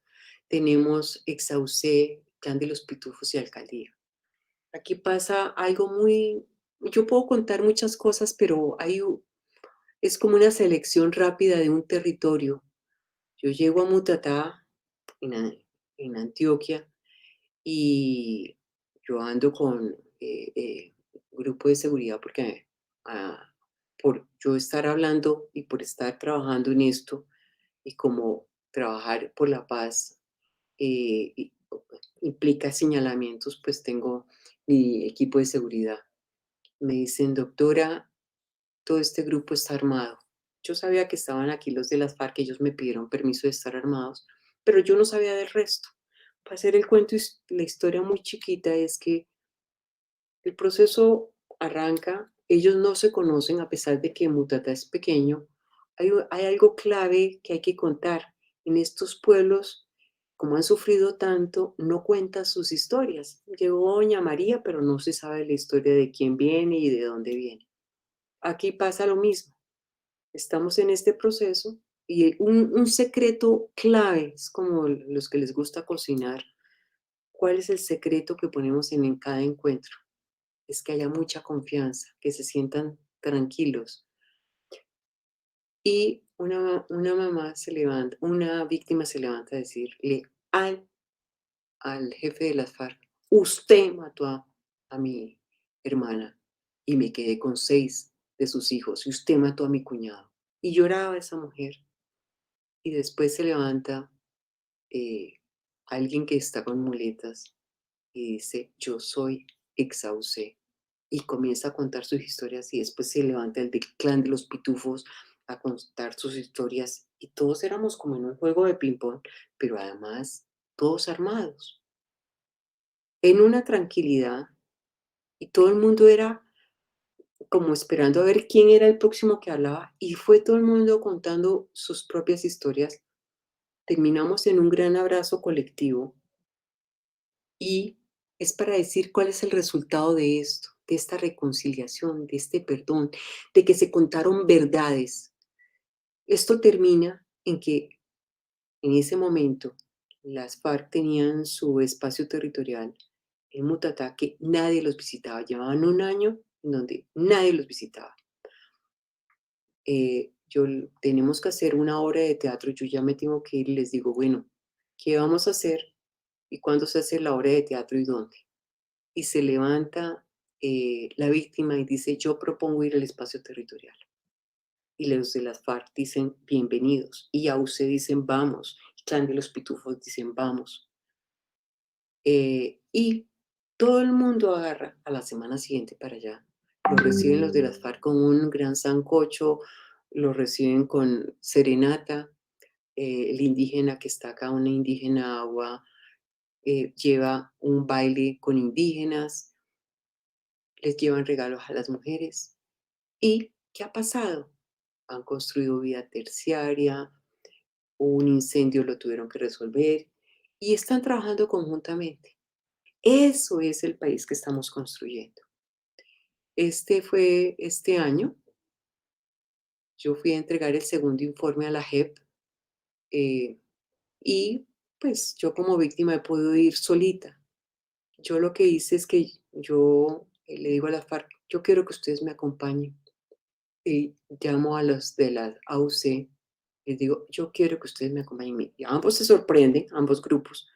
tenemos ex-AUC, Clan de los Pitufos y Alcaldía. Aquí pasa algo yo puedo contar muchas cosas, pero es como una selección rápida de un territorio. Yo llego a Mutatá, en Antioquia, y yo ando con grupo de seguridad porque por yo estar hablando y por estar trabajando en esto y como trabajar por la paz implica señalamientos, pues tengo mi equipo de seguridad. Me dicen, doctora, todo este grupo está armado. Yo sabía que estaban aquí los de las FARC, ellos me pidieron permiso de estar armados, pero yo no sabía del resto. Para hacer el cuento, la historia muy chiquita es que el proceso arranca ellos no se conocen a pesar de que Mutatá es pequeño. Hay algo clave que hay que contar. En estos pueblos, como han sufrido tanto, no cuentan sus historias. Llegó Doña María, pero no se sabe la historia de quién viene y de dónde viene. Aquí pasa lo mismo. Estamos en este proceso y un secreto clave, es como los que les gusta cocinar. ¿Cuál es el secreto que ponemos en cada encuentro? Es que haya mucha confianza, que se sientan tranquilos. Y una mamá se levanta, una víctima se levanta a decirle al jefe de las FARC, usted mató a mi hermana y me quedé con 6 de sus hijos y usted mató a mi cuñado. Y lloraba esa mujer. Y después se levanta eh, alguien que está con muletas y dice, yo soy Exaucé. Y comienza a contar sus historias y después se levanta el del clan de los pitufos a contar sus historias y todos éramos como en un juego de ping-pong, pero además todos armados, en una tranquilidad y todo el mundo era como esperando a ver quién era el próximo que hablaba y fue todo el mundo contando sus propias historias. Terminamos en un gran abrazo colectivo y es para decir cuál es el resultado de esto, de esta reconciliación, de este perdón, de que se contaron verdades. Esto termina en que en ese momento las FARC tenían su espacio territorial en Mutatá que nadie los visitaba. Llevaban un año en donde nadie los visitaba. Tenemos que hacer una obra de teatro, yo ya me tengo que ir y les digo, bueno, ¿qué vamos a hacer? ¿Y cuándo se hace la obra de teatro y dónde? Y se levanta la víctima y dice, yo propongo ir al espacio territorial. Y los de las FARC dicen, bienvenidos. Y AUC dicen, vamos. Y Clan de los Pitufos dicen, vamos. Y todo el mundo agarra a la semana siguiente para allá. Lo reciben los de las FARC con un gran sancocho, lo reciben con serenata. El indígena que está acá, una indígena agua, lleva un baile con indígenas, les llevan regalos a las mujeres. ¿Y qué ha pasado? Han construido vía terciaria, un incendio lo tuvieron que resolver y están trabajando conjuntamente. Eso es el país que estamos construyendo. Este año, yo fui a entregar el segundo informe a la JEP y pues yo como víctima he podido ir solita. Yo lo que hice es que yo le digo a la FARC, yo quiero que ustedes me acompañen. Y llamo a los de la AUC, les digo, yo quiero que ustedes me acompañen. Y ambos se sorprenden, ambos grupos,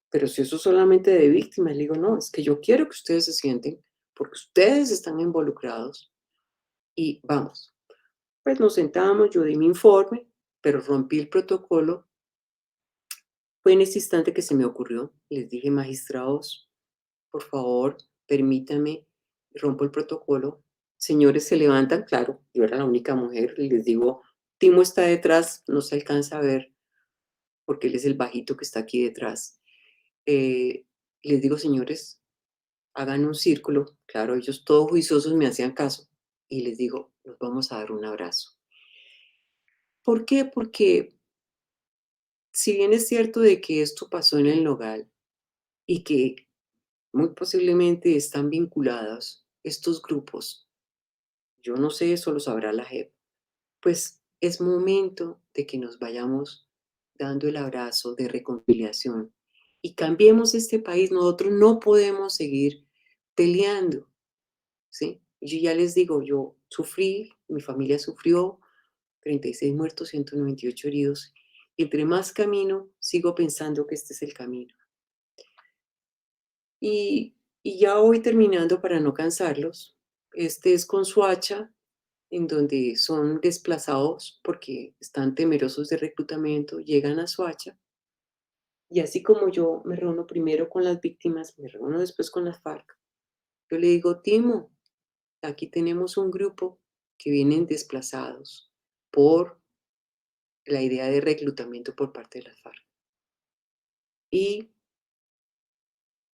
pero si eso es solamente de víctimas, le digo, no, es que yo quiero que ustedes se sienten, porque ustedes están involucrados y vamos. Pues nos sentamos, yo di mi informe, pero rompí el protocolo. Fue en ese instante que se me ocurrió, les dije, magistrados, por favor, permítanme, rompo el protocolo. Señores, se levantan, claro, yo era la única mujer, y les digo, Timo está detrás, no se alcanza a ver, porque él es el bajito que está aquí detrás. Les digo, señores, hagan un círculo, claro, ellos todos juiciosos me hacían caso, y les digo, nos vamos a dar un abrazo. ¿Por qué? Porque si bien es cierto de que esto pasó en el Nogal y que muy posiblemente están vinculados estos grupos, yo no sé, eso lo sabrá la JEP, pues es momento de que nos vayamos dando el abrazo de reconciliación y cambiemos este país. Nosotros no podemos seguir peleando, ¿sí? Yo ya les digo, yo sufrí, mi familia sufrió, 36 muertos, 198 heridos, y entre más camino, sigo pensando que este es el camino. Y ya voy terminando para no cansarlos. Este es con Suacha, en donde son desplazados porque están temerosos de reclutamiento, llegan a Suacha. Y así como yo me reúno primero con las víctimas, me reúno después con las FARC. Yo le digo, Timo, aquí tenemos un grupo que vienen desplazados por la idea de reclutamiento por parte de las FARC. Y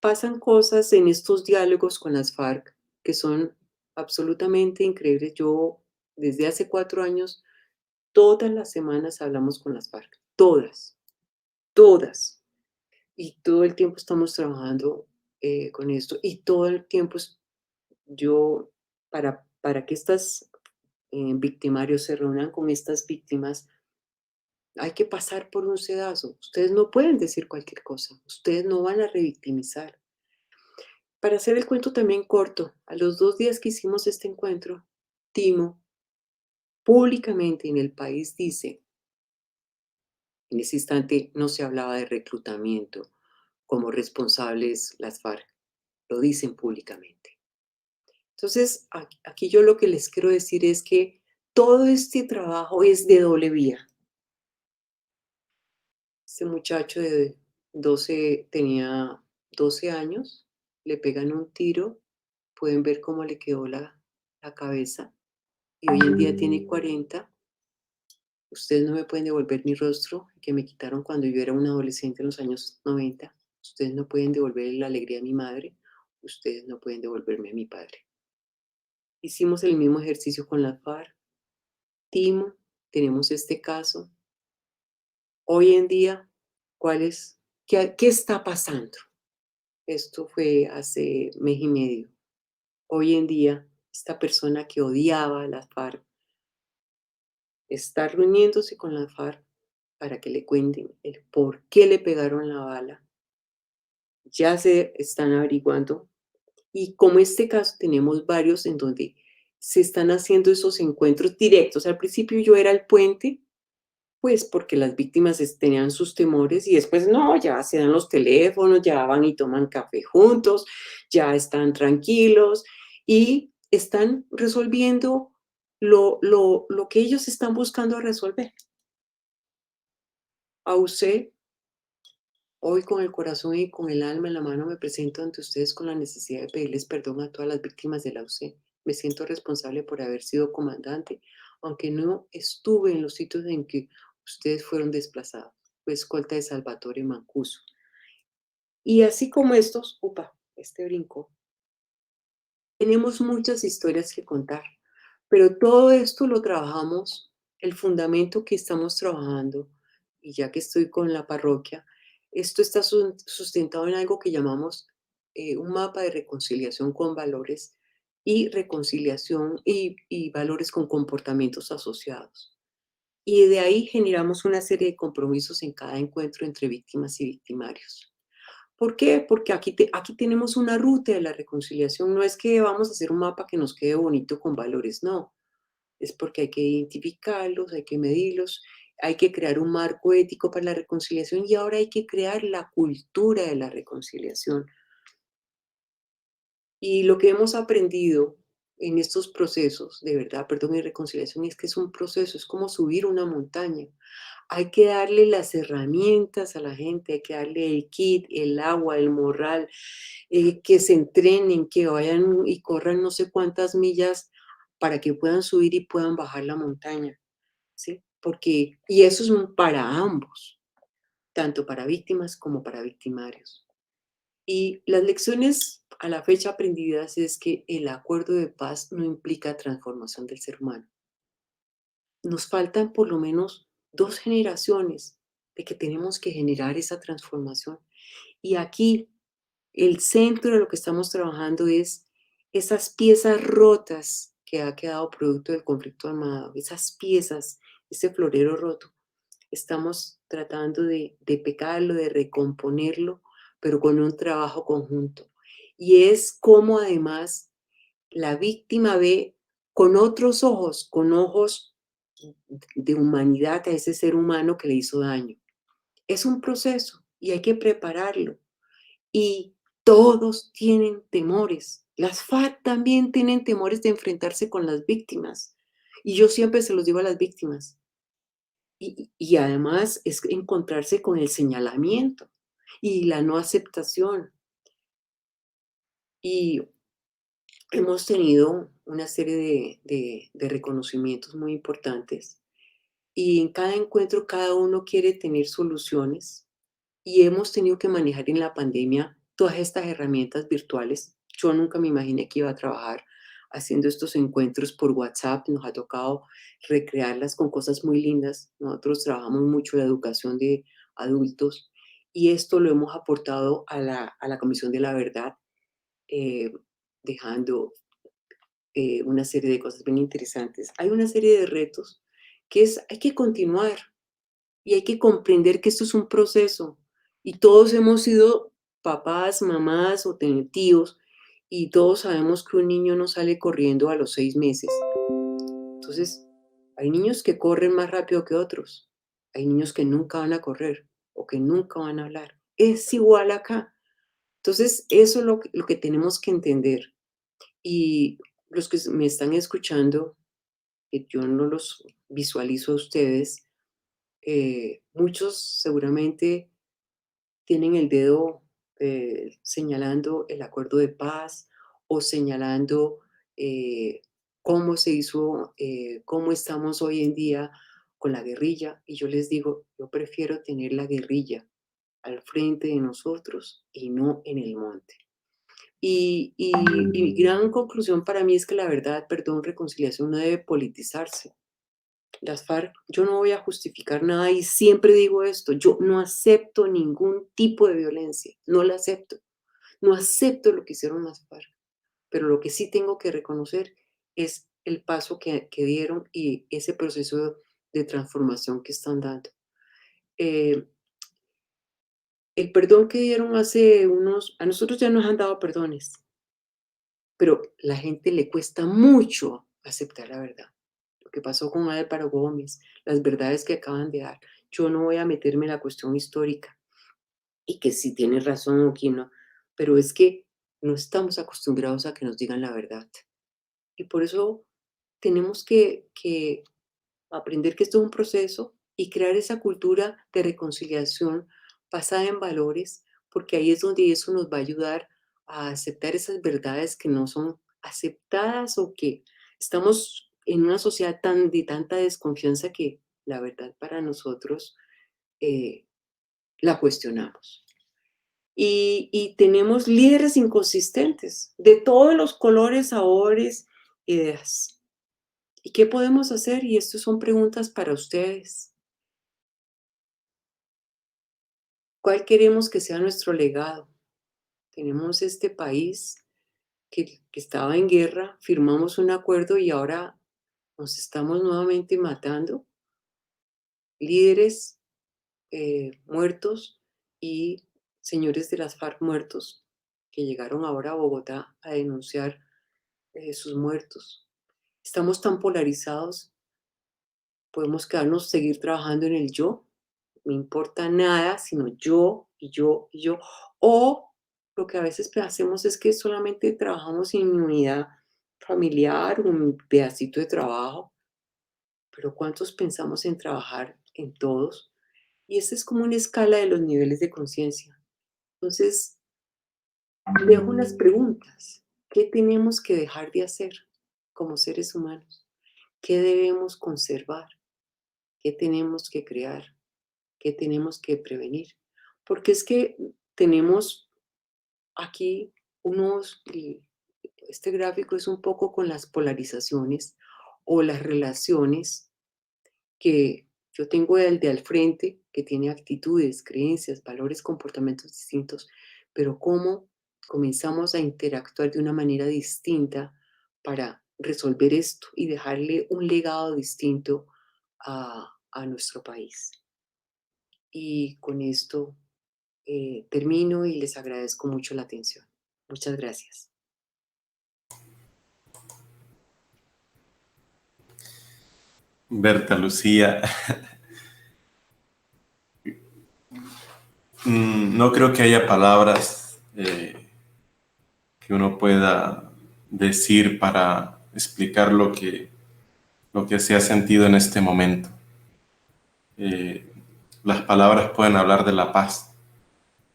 pasan cosas en estos diálogos con las FARC que son absolutamente increíbles. Yo desde hace 4 años, todas las semanas hablamos con las FARC, todas, todas. Y todo el tiempo estamos trabajando con esto y todo el tiempo yo, para que estas victimarios se reúnan con estas víctimas, hay que pasar por un sedazo. Ustedes no pueden decir cualquier cosa, ustedes no van a revictimizar. Para hacer el cuento también corto, a los 2 días que hicimos este encuentro, Timo públicamente en el país dice, en ese instante no se hablaba de reclutamiento como responsables las FARC, lo dicen públicamente. Entonces, aquí yo lo que les quiero decir es que todo este trabajo es de doble vía. Este muchacho tenía 12 años, le pegan un tiro, pueden ver cómo le quedó la cabeza, y hoy en día tiene 40. Ustedes no me pueden devolver mi rostro que me quitaron cuando yo era un adolescente en los años 90. Ustedes no pueden devolver la alegría a mi madre. Ustedes no pueden devolverme a mi padre. Hicimos el mismo ejercicio con la FARC. Timo, tenemos este caso. Hoy en día, ¿qué está pasando? Esto fue hace mes y medio. Hoy en día, esta persona que odiaba a la FARC está reuniéndose con la FARC para que le cuenten el por qué le pegaron la bala. Ya se están averiguando. Y como este caso tenemos varios en donde se están haciendo esos encuentros directos. Al principio yo era el puente, pues porque las víctimas tenían sus temores y después no, ya se dan los teléfonos, ya van y toman café juntos, ya están tranquilos y están resolviendo lo que ellos están buscando resolver. A usted, hoy con el corazón y con el alma en la mano me presento ante ustedes con la necesidad de pedirles perdón a todas las víctimas de la UC. Me siento responsable por haber sido comandante, aunque no estuve en los sitios en que ustedes fueron desplazados. Fue escolta de Salvatore Mancuso. Y así como estos, este brincó, tenemos muchas historias que contar, pero todo esto lo trabajamos, el fundamento que estamos trabajando, y ya que estoy con la parroquia, esto está sustentado en algo que llamamos un mapa de reconciliación con valores y reconciliación y valores con comportamientos asociados. Y de ahí generamos una serie de compromisos en cada encuentro entre víctimas y victimarios. ¿Por qué? Porque aquí tenemos una ruta de la reconciliación. No es que vamos a hacer un mapa que nos quede bonito con valores, no. Es porque hay que identificarlos, hay que medirlos, hay que crear un marco ético para la reconciliación y ahora hay que crear la cultura de la reconciliación. Y lo que hemos aprendido en estos procesos de verdad, perdón y reconciliación es que es un proceso, es como subir una montaña. Hay que darle las herramientas a la gente, hay que darle el kit, el agua, el morral, que se entrenen, que vayan y corran no sé cuántas millas para que puedan subir y puedan bajar la montaña, ¿sí? Y eso es para ambos, tanto para víctimas como para victimarios. Y las lecciones a la fecha aprendidas es que el acuerdo de paz no implica transformación del ser humano. Nos faltan por lo menos 2 generaciones de que tenemos que generar esa transformación. Y aquí el centro de lo que estamos trabajando es esas piezas rotas que ha quedado producto del conflicto armado, esas piezas, ese florero roto. Estamos tratando de pecarlo, de recomponerlo, pero con un trabajo conjunto. Y es como además la víctima ve con otros ojos, con ojos de humanidad a ese ser humano que le hizo daño. Es un proceso y hay que prepararlo. Y todos tienen temores. Las FARC también tienen temores de enfrentarse con las víctimas. Y yo siempre se los digo a las víctimas. Y además es encontrarse con el señalamiento y la no aceptación. Y hemos tenido una serie de reconocimientos muy importantes. Y en cada encuentro cada uno quiere tener soluciones. Y hemos tenido que manejar en la pandemia todas estas herramientas virtuales. Yo nunca me imaginé que iba a trabajar haciendo estos encuentros por WhatsApp. Nos ha tocado recrearlas con cosas muy lindas. Nosotros trabajamos mucho la educación de adultos y esto lo hemos aportado a la Comisión de la Verdad, eh, dejando una serie de cosas bien interesantes. Hay una serie de retos que hay que continuar y hay que comprender que esto es un proceso y todos hemos sido papás, mamás o tíos y todos sabemos que un niño no sale corriendo a los 6 meses. Entonces, hay niños que corren más rápido que otros. Hay niños que nunca van a correr o que nunca van a hablar. Es igual acá. Entonces, eso es lo que tenemos que entender. Y los que me están escuchando, que yo no los visualizo a ustedes, muchos seguramente tienen el dedo señalando el acuerdo de paz o señalando eh, cómo se hizo, cómo estamos hoy en día con la guerrilla. Y yo les digo, yo prefiero tener la guerrilla al frente de nosotros y no en el monte. Y mi gran conclusión para mí es que la verdad, perdón, reconciliación no debe politizarse. Las FARC, yo no voy a justificar nada y siempre digo esto, yo no acepto ningún tipo de violencia, no la acepto, no acepto lo que hicieron las FARC, pero lo que sí tengo que reconocer es el paso que dieron y ese proceso de transformación que están dando. Eh, el perdón que dieron a nosotros ya nos han dado perdones, pero la gente le cuesta mucho aceptar la verdad. Lo que pasó con Álvaro Gómez, las verdades que acaban de dar. Yo no voy a meterme en la cuestión histórica y que si tiene razón o quién no, pero es que no estamos acostumbrados a que nos digan la verdad. Y por eso tenemos que aprender que esto es un proceso y crear esa cultura de reconciliación basada en valores, porque ahí es donde eso nos va a ayudar a aceptar esas verdades que no son aceptadas o que estamos en una sociedad de tanta desconfianza que la verdad para nosotros eh, la cuestionamos. Y tenemos líderes inconsistentes de todos los colores, sabores, ideas. ¿Y qué podemos hacer? Y estas son preguntas para ustedes. ¿Cuál queremos que sea nuestro legado? Tenemos este país que estaba en guerra, firmamos un acuerdo y ahora nos estamos nuevamente matando. Líderes muertos y señores de las FARC muertos que llegaron ahora a Bogotá a denunciar sus muertos. Estamos tan polarizados, podemos quedarnos, seguir trabajando en el yo, me importa nada, sino yo y yo y yo. O lo que a veces hacemos es que solamente trabajamos en mi unidad familiar, un pedacito de trabajo, pero ¿cuántos pensamos en trabajar en todos? Y esa es como una escala de los niveles de conciencia. Entonces, dejo unas preguntas. ¿Qué tenemos que dejar de hacer como seres humanos? ¿Qué debemos conservar? ¿Qué tenemos que crear? ¿Qué tenemos que prevenir? Porque es que tenemos aquí este gráfico es un poco con las polarizaciones o las relaciones que yo tengo el de al frente, que tiene actitudes, creencias, valores, comportamientos distintos, pero cómo comenzamos a interactuar de una manera distinta para resolver esto y dejarle un legado distinto a nuestro país. Y con esto termino y les agradezco mucho la atención. Muchas gracias. Berta Lucía, no creo que haya palabras que uno pueda decir para explicar lo que se ha sentido en este momento. Las palabras pueden hablar de la paz,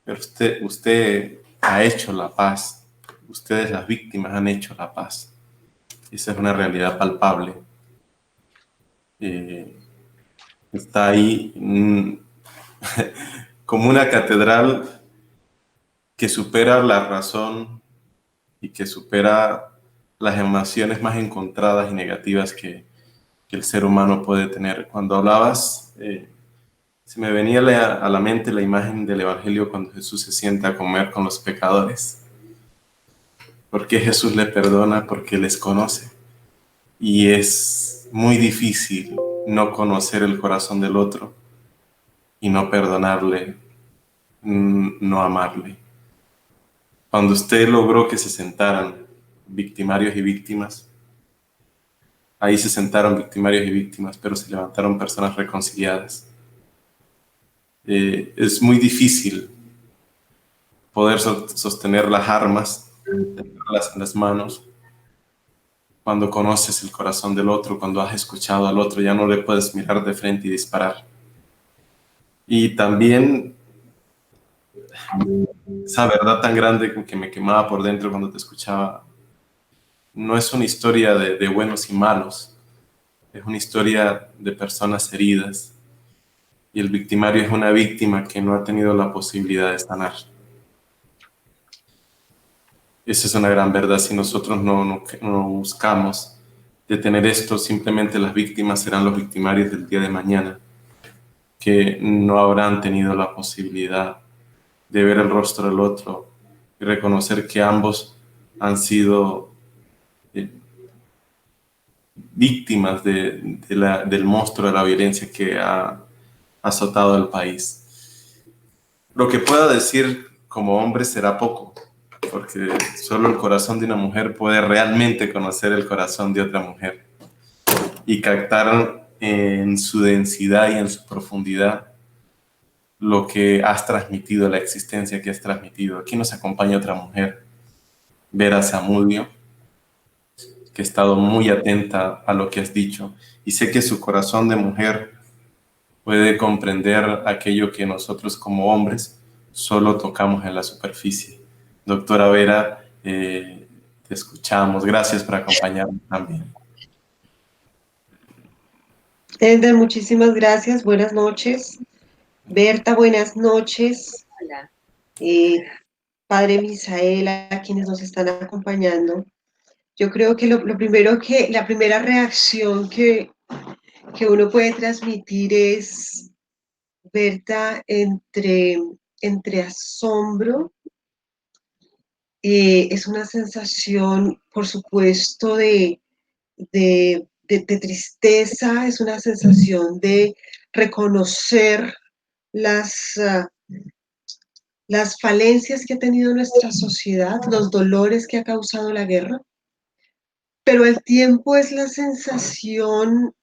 pero usted ha hecho la paz. Ustedes, las víctimas, han hecho la paz. Esa es una realidad palpable. Está ahí como una catedral que supera la razón y que supera las emociones más encontradas y negativas que el ser humano puede tener. Cuando hablabas, se me venía a la mente la imagen del Evangelio cuando Jesús se sienta a comer con los pecadores. ¿Por qué Jesús le perdona? Porque les conoce. Y es muy difícil no conocer el corazón del otro y no perdonarle, no amarle. Cuando usted logró que se sentaran victimarios y víctimas, ahí se sentaron victimarios y víctimas, pero se levantaron personas reconciliadas. Es muy difícil poder sostener las armas, tenerlas en las manos, cuando conoces el corazón del otro, cuando has escuchado al otro, ya no le puedes mirar de frente y disparar. Y también esa verdad tan grande que me quemaba por dentro cuando te escuchaba, no es una historia de buenos y malos, es una historia de personas heridas, y el victimario es una víctima que no ha tenido la posibilidad de sanar. Esa es una gran verdad. Si nosotros no buscamos detener esto, simplemente las víctimas serán los victimarios del día de mañana, que no habrán tenido la posibilidad de ver el rostro del otro y reconocer que ambos han sido víctimas del monstruo de la violencia que ha azotado el país. Lo que pueda decir como hombre será poco, porque solo el corazón de una mujer puede realmente conocer el corazón de otra mujer y captar en su densidad y en su profundidad lo que has transmitido, la existencia que has transmitido. Aquí nos acompaña otra mujer, Vera Zamudio, que ha estado muy atenta a lo que has dicho, y sé que su corazón de mujer puede comprender aquello que nosotros como hombres solo tocamos en la superficie. Doctora Vera, te escuchamos. Gracias por acompañarnos también. Ender, muchísimas gracias. Buenas noches. Berta, buenas noches. Hola. Padre Misael, a quienes nos están acompañando. Yo creo que lo primero la primera reacción que uno puede transmitir es, Berta, entre asombro, es una sensación, por supuesto, de tristeza, es una sensación de reconocer las, las falencias que ha tenido nuestra sociedad, los dolores que ha causado la guerra, pero al tiempo es la sensación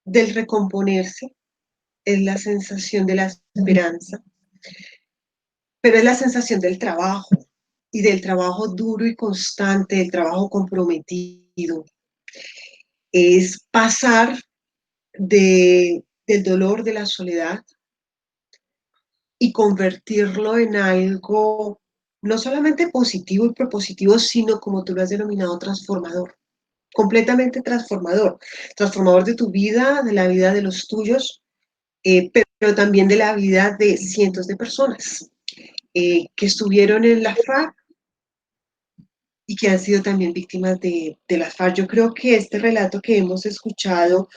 del recomponerse, es la sensación de la esperanza, pero es la sensación del trabajo y del trabajo duro y constante, del trabajo comprometido. Es pasar del dolor, de la soledad, y convertirlo en algo no solamente positivo y propositivo, sino, como tú lo has denominado, transformador, completamente transformador, transformador de tu vida, de la vida de los tuyos, pero también de la vida de cientos de personas que estuvieron en la FARC y que han sido también víctimas de la FARC. Yo creo que este relato que hemos escuchado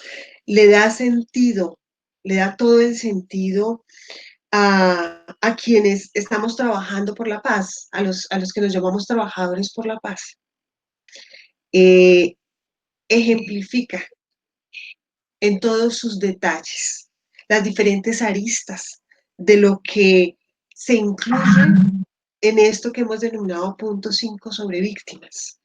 le da sentido, le da todo el sentido a quienes estamos trabajando por la paz, a los que nos llamamos trabajadores por la paz. Ejemplifica en todos sus detalles las diferentes aristas de lo que se incluye en esto que hemos denominado punto 5 sobre víctimas.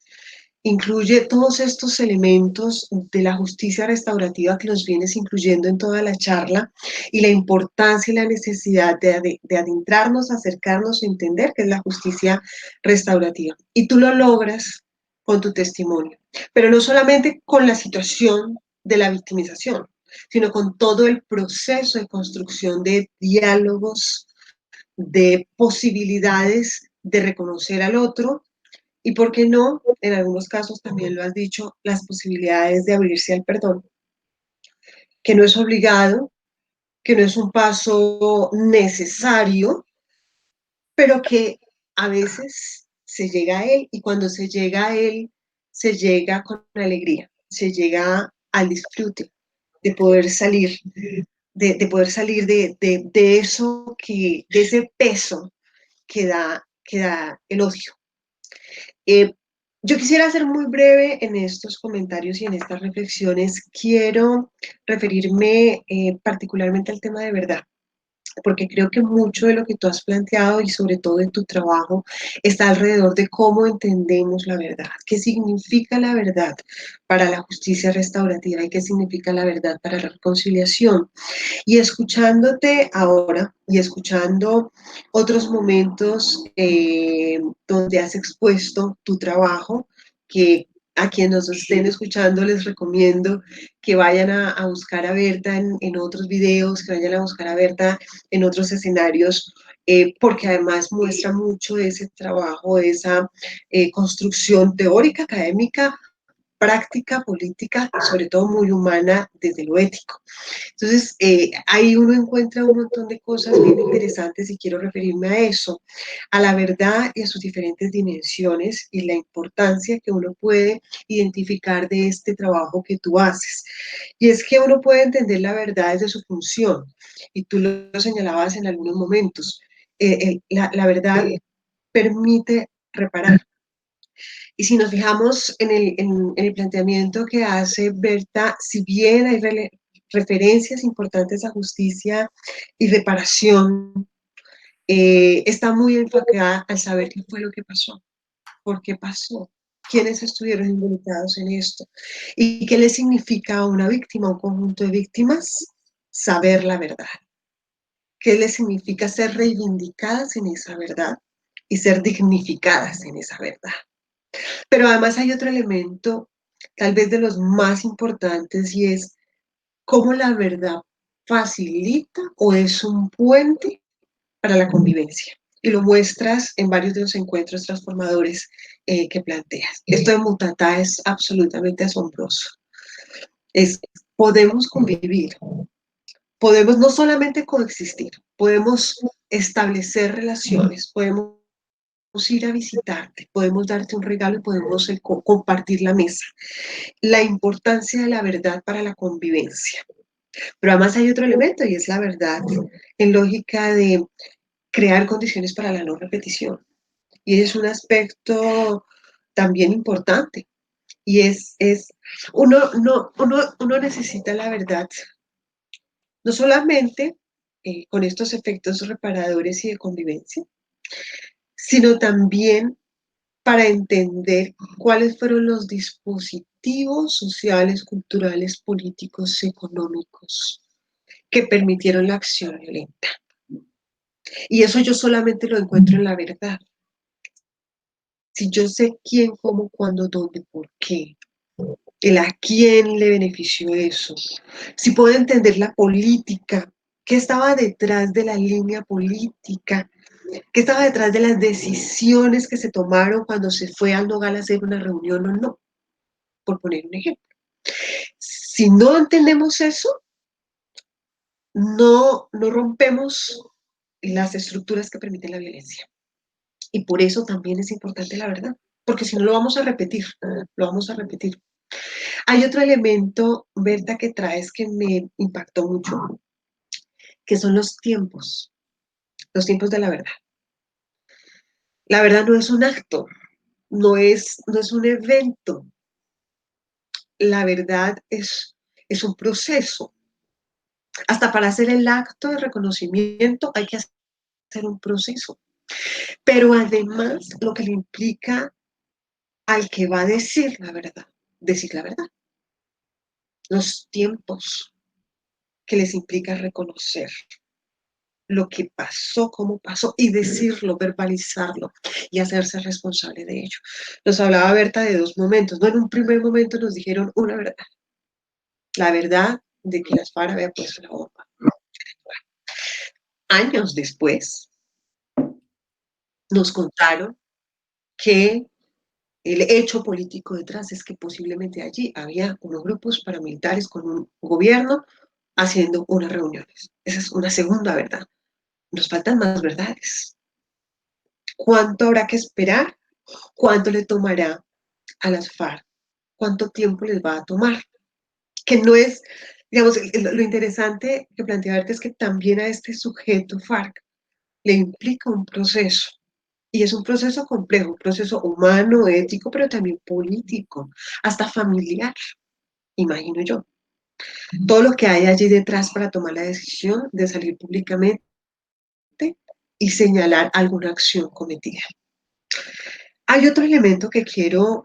Incluye todos estos elementos de la justicia restaurativa que los vienes incluyendo en toda la charla, y la importancia y la necesidad de adentrarnos, acercarnos, entender qué es la justicia restaurativa. Y tú lo logras con tu testimonio, pero no solamente con la situación de la victimización, sino con todo el proceso de construcción de diálogos, de posibilidades de reconocer al otro, y por qué no, en algunos casos también lo has dicho, las posibilidades de abrirse al perdón, que no es obligado, que no es un paso necesario, pero que a veces se llega a él, y cuando se llega a él se llega con alegría, se llega al disfrute de poder salir, de poder salir de eso de ese peso que da el odio. Yo quisiera ser muy breve en estos comentarios y en estas reflexiones. Quiero referirme particularmente al tema de verdad, porque creo que mucho de lo que tú has planteado y sobre todo en tu trabajo está alrededor de cómo entendemos la verdad, qué significa la verdad para la justicia restaurativa y qué significa la verdad para la reconciliación. Y escuchándote ahora y escuchando otros momentos donde has expuesto tu trabajo, que a quienes nos estén escuchando les recomiendo que vayan a buscar a Berta en otros videos, que vayan a buscar a Berta en otros escenarios, porque además muestra mucho de ese trabajo, de esa construcción teórica, académica, práctica, política, sobre todo muy humana desde lo ético. Entonces, ahí uno encuentra un montón de cosas bien interesantes y quiero referirme a eso, a la verdad y a sus diferentes dimensiones y la importancia que uno puede identificar de este trabajo que tú haces. Y es que uno puede entender la verdad desde su función, y tú lo señalabas en algunos momentos. La verdad permite reparar. Y si nos fijamos en el planteamiento que hace Berta, si bien hay referencias importantes a justicia y reparación, está muy enfocada al saber qué fue lo que pasó, por qué pasó, quiénes estuvieron involucrados en esto y qué le significa a una víctima, a un conjunto de víctimas, saber la verdad. ¿Qué le significa ser reivindicadas en esa verdad y ser dignificadas en esa verdad? Pero además hay otro elemento, tal vez de los más importantes, y es cómo la verdad facilita o es un puente para la convivencia. Y lo muestras en varios de los encuentros transformadores que planteas. Esto de Mutatá es absolutamente asombroso. Podemos convivir, podemos no solamente coexistir, podemos establecer relaciones, podemos ir a visitarte, podemos darte un regalo y podemos compartir la mesa. La importancia de la verdad para la convivencia. Pero además hay otro elemento y es la verdad en lógica de crear condiciones para la no repetición. Y es un aspecto también importante. Y uno necesita la verdad, no solamente con estos efectos reparadores y de convivencia, sino también para entender cuáles fueron los dispositivos sociales, culturales, políticos, económicos que permitieron la acción violenta. Y eso yo solamente lo encuentro en la verdad. Si yo sé quién, cómo, cuándo, dónde, por qué, a quién le benefició eso, si puedo entender la política, qué estaba detrás de la línea política, qué estaba detrás de las decisiones que se tomaron cuando se fue al Nogal a hacer una reunión o no, por poner un ejemplo. Si no entendemos eso, no rompemos las estructuras que permiten la violencia. Y por eso también es importante la verdad, porque si no lo vamos a repetir, lo vamos a repetir. Hay otro elemento, Berta, que traes que me impactó mucho, que son los tiempos de la verdad. La verdad no es un acto, no es un evento. La verdad es un proceso. Hasta para hacer el acto de reconocimiento hay que hacer un proceso. Pero además lo que le implica al que va a decir la verdad, los tiempos que les implica reconocer lo que pasó, cómo pasó, y decirlo, verbalizarlo y hacerse responsable de ello. Nos hablaba Berta de dos momentos, ¿no? En un primer momento nos dijeron una verdad, la verdad de que las FARC había puesto la bomba. Años después nos contaron que el hecho político detrás es que posiblemente allí había unos grupos paramilitares con un gobierno haciendo unas reuniones. Esa es una segunda verdad. Nos faltan más verdades. ¿Cuánto habrá que esperar? ¿Cuánto le tomará a las FARC cuánto tiempo les va a tomar. Que no es, digamos, lo interesante que plantea Berta es que también a este sujeto FARC le implica un proceso. Y es un proceso complejo, un proceso humano, ético, pero también político, hasta familiar, imagino yo. Todo lo que hay allí detrás para tomar la decisión de salir públicamente y señalar alguna acción cometida. Hay otro elemento que quiero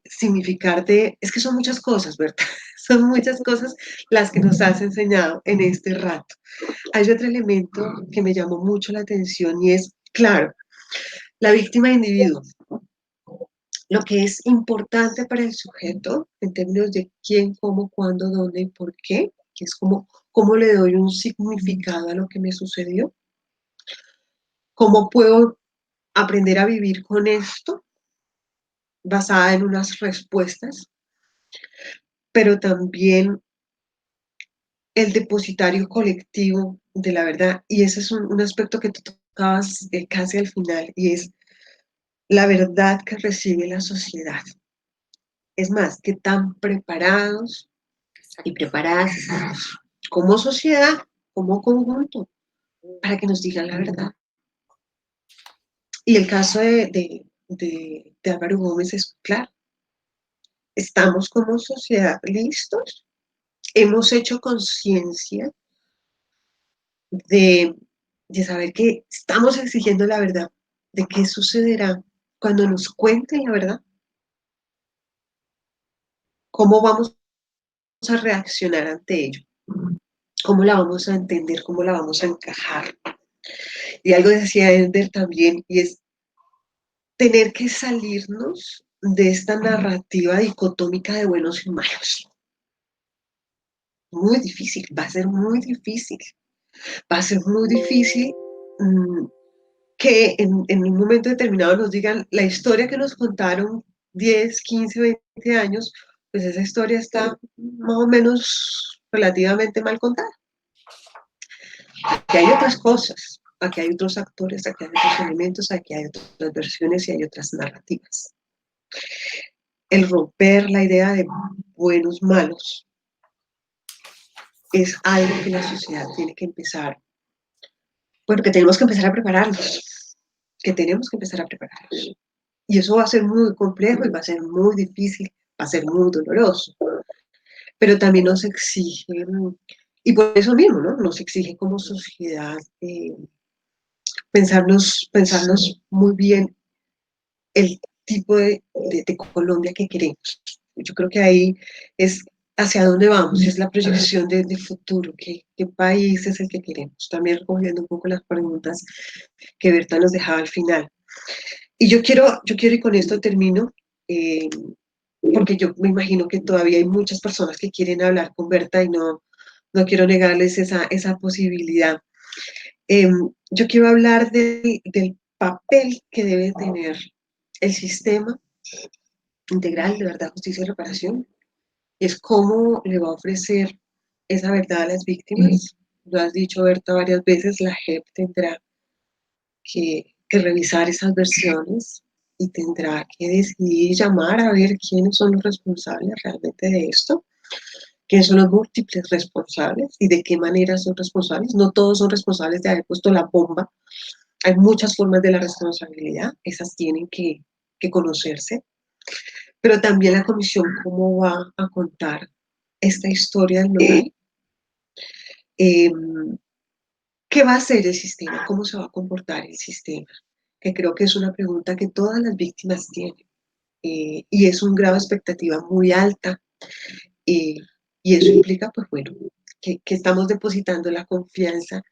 significar es que son muchas cosas, ¿verdad? Son muchas cosas las que nos has enseñado en este rato. Hay otro elemento que me llamó mucho la atención y es, claro, la víctima de individuo. Lo que es importante para el sujeto en términos de quién, cómo, cuándo, dónde y por qué, que es como cómo le doy un significado a lo que me sucedió, cómo puedo aprender a vivir con esto basada en unas respuestas, pero también el depositario colectivo de la verdad. Y ese es un aspecto que tú tocabas casi al final, y es la verdad que recibe la sociedad. Es más, qué tan preparados y preparadas estamos como sociedad, como conjunto, para que nos digan la verdad. Y el caso de Álvaro Gómez es claro. ¿Estamos como sociedad listos? ¿Hemos hecho conciencia de, de saber que estamos exigiendo la verdad? ¿De qué sucederá cuando nos cuenten la verdad? ¿Cómo vamos a reaccionar ante ello? ¿Cómo la vamos a entender? ¿Cómo la vamos a encajar? Y algo decía Ender también, y es tener que salirnos de esta narrativa dicotómica de buenos y malos. Muy difícil, va a ser muy difícil. Va a ser muy difícil que en un momento determinado nos digan la historia que nos contaron 10, 15, 20 años, pues esa historia está más o menos relativamente mal contada. Aquí hay otras cosas, aquí hay otros actores, aquí hay otros elementos, aquí hay otras versiones y hay otras narrativas. El romper la idea de buenos, malos, es algo que la sociedad tiene que empezar, bueno, que tenemos que empezar a prepararnos, que tenemos que empezar a prepararnos. Y eso va a ser muy complejo y va a ser muy difícil, va a ser muy doloroso, pero también nos exige, y por eso mismo, ¿no? Nos exige como sociedad pensarnos muy bien el tipo de Colombia que queremos. Yo creo que ahí es hacia dónde vamos, es la proyección de futuro, qué país es el que queremos. También recogiendo un poco las preguntas que Berta nos dejaba al final. Y yo quiero y con esto termino, porque yo me imagino que todavía hay muchas personas que quieren hablar con Berta y no quiero negarles esa posibilidad. Yo quiero hablar del papel que debe tener el sistema integral de verdad, justicia y reparación, y es cómo le va a ofrecer esa verdad a las víctimas. Lo has dicho, Berta, varias veces, la JEP tendrá que revisar esas versiones y tendrá que decidir llamar a ver quiénes son los responsables realmente de esto, quiénes son los múltiples responsables y de qué manera son responsables. No todos son responsables de haber puesto la bomba. Hay muchas formas de la responsabilidad, esas tienen que conocerse, pero también la comisión cómo va a contar esta historia del Nobel. ¿Qué va a hacer el sistema? ¿Cómo se va a comportar el sistema? Que creo que es una pregunta que todas las víctimas tienen. Y es un grado de expectativa muy alta. Y eso implica, pues bueno, que estamos depositando la confianza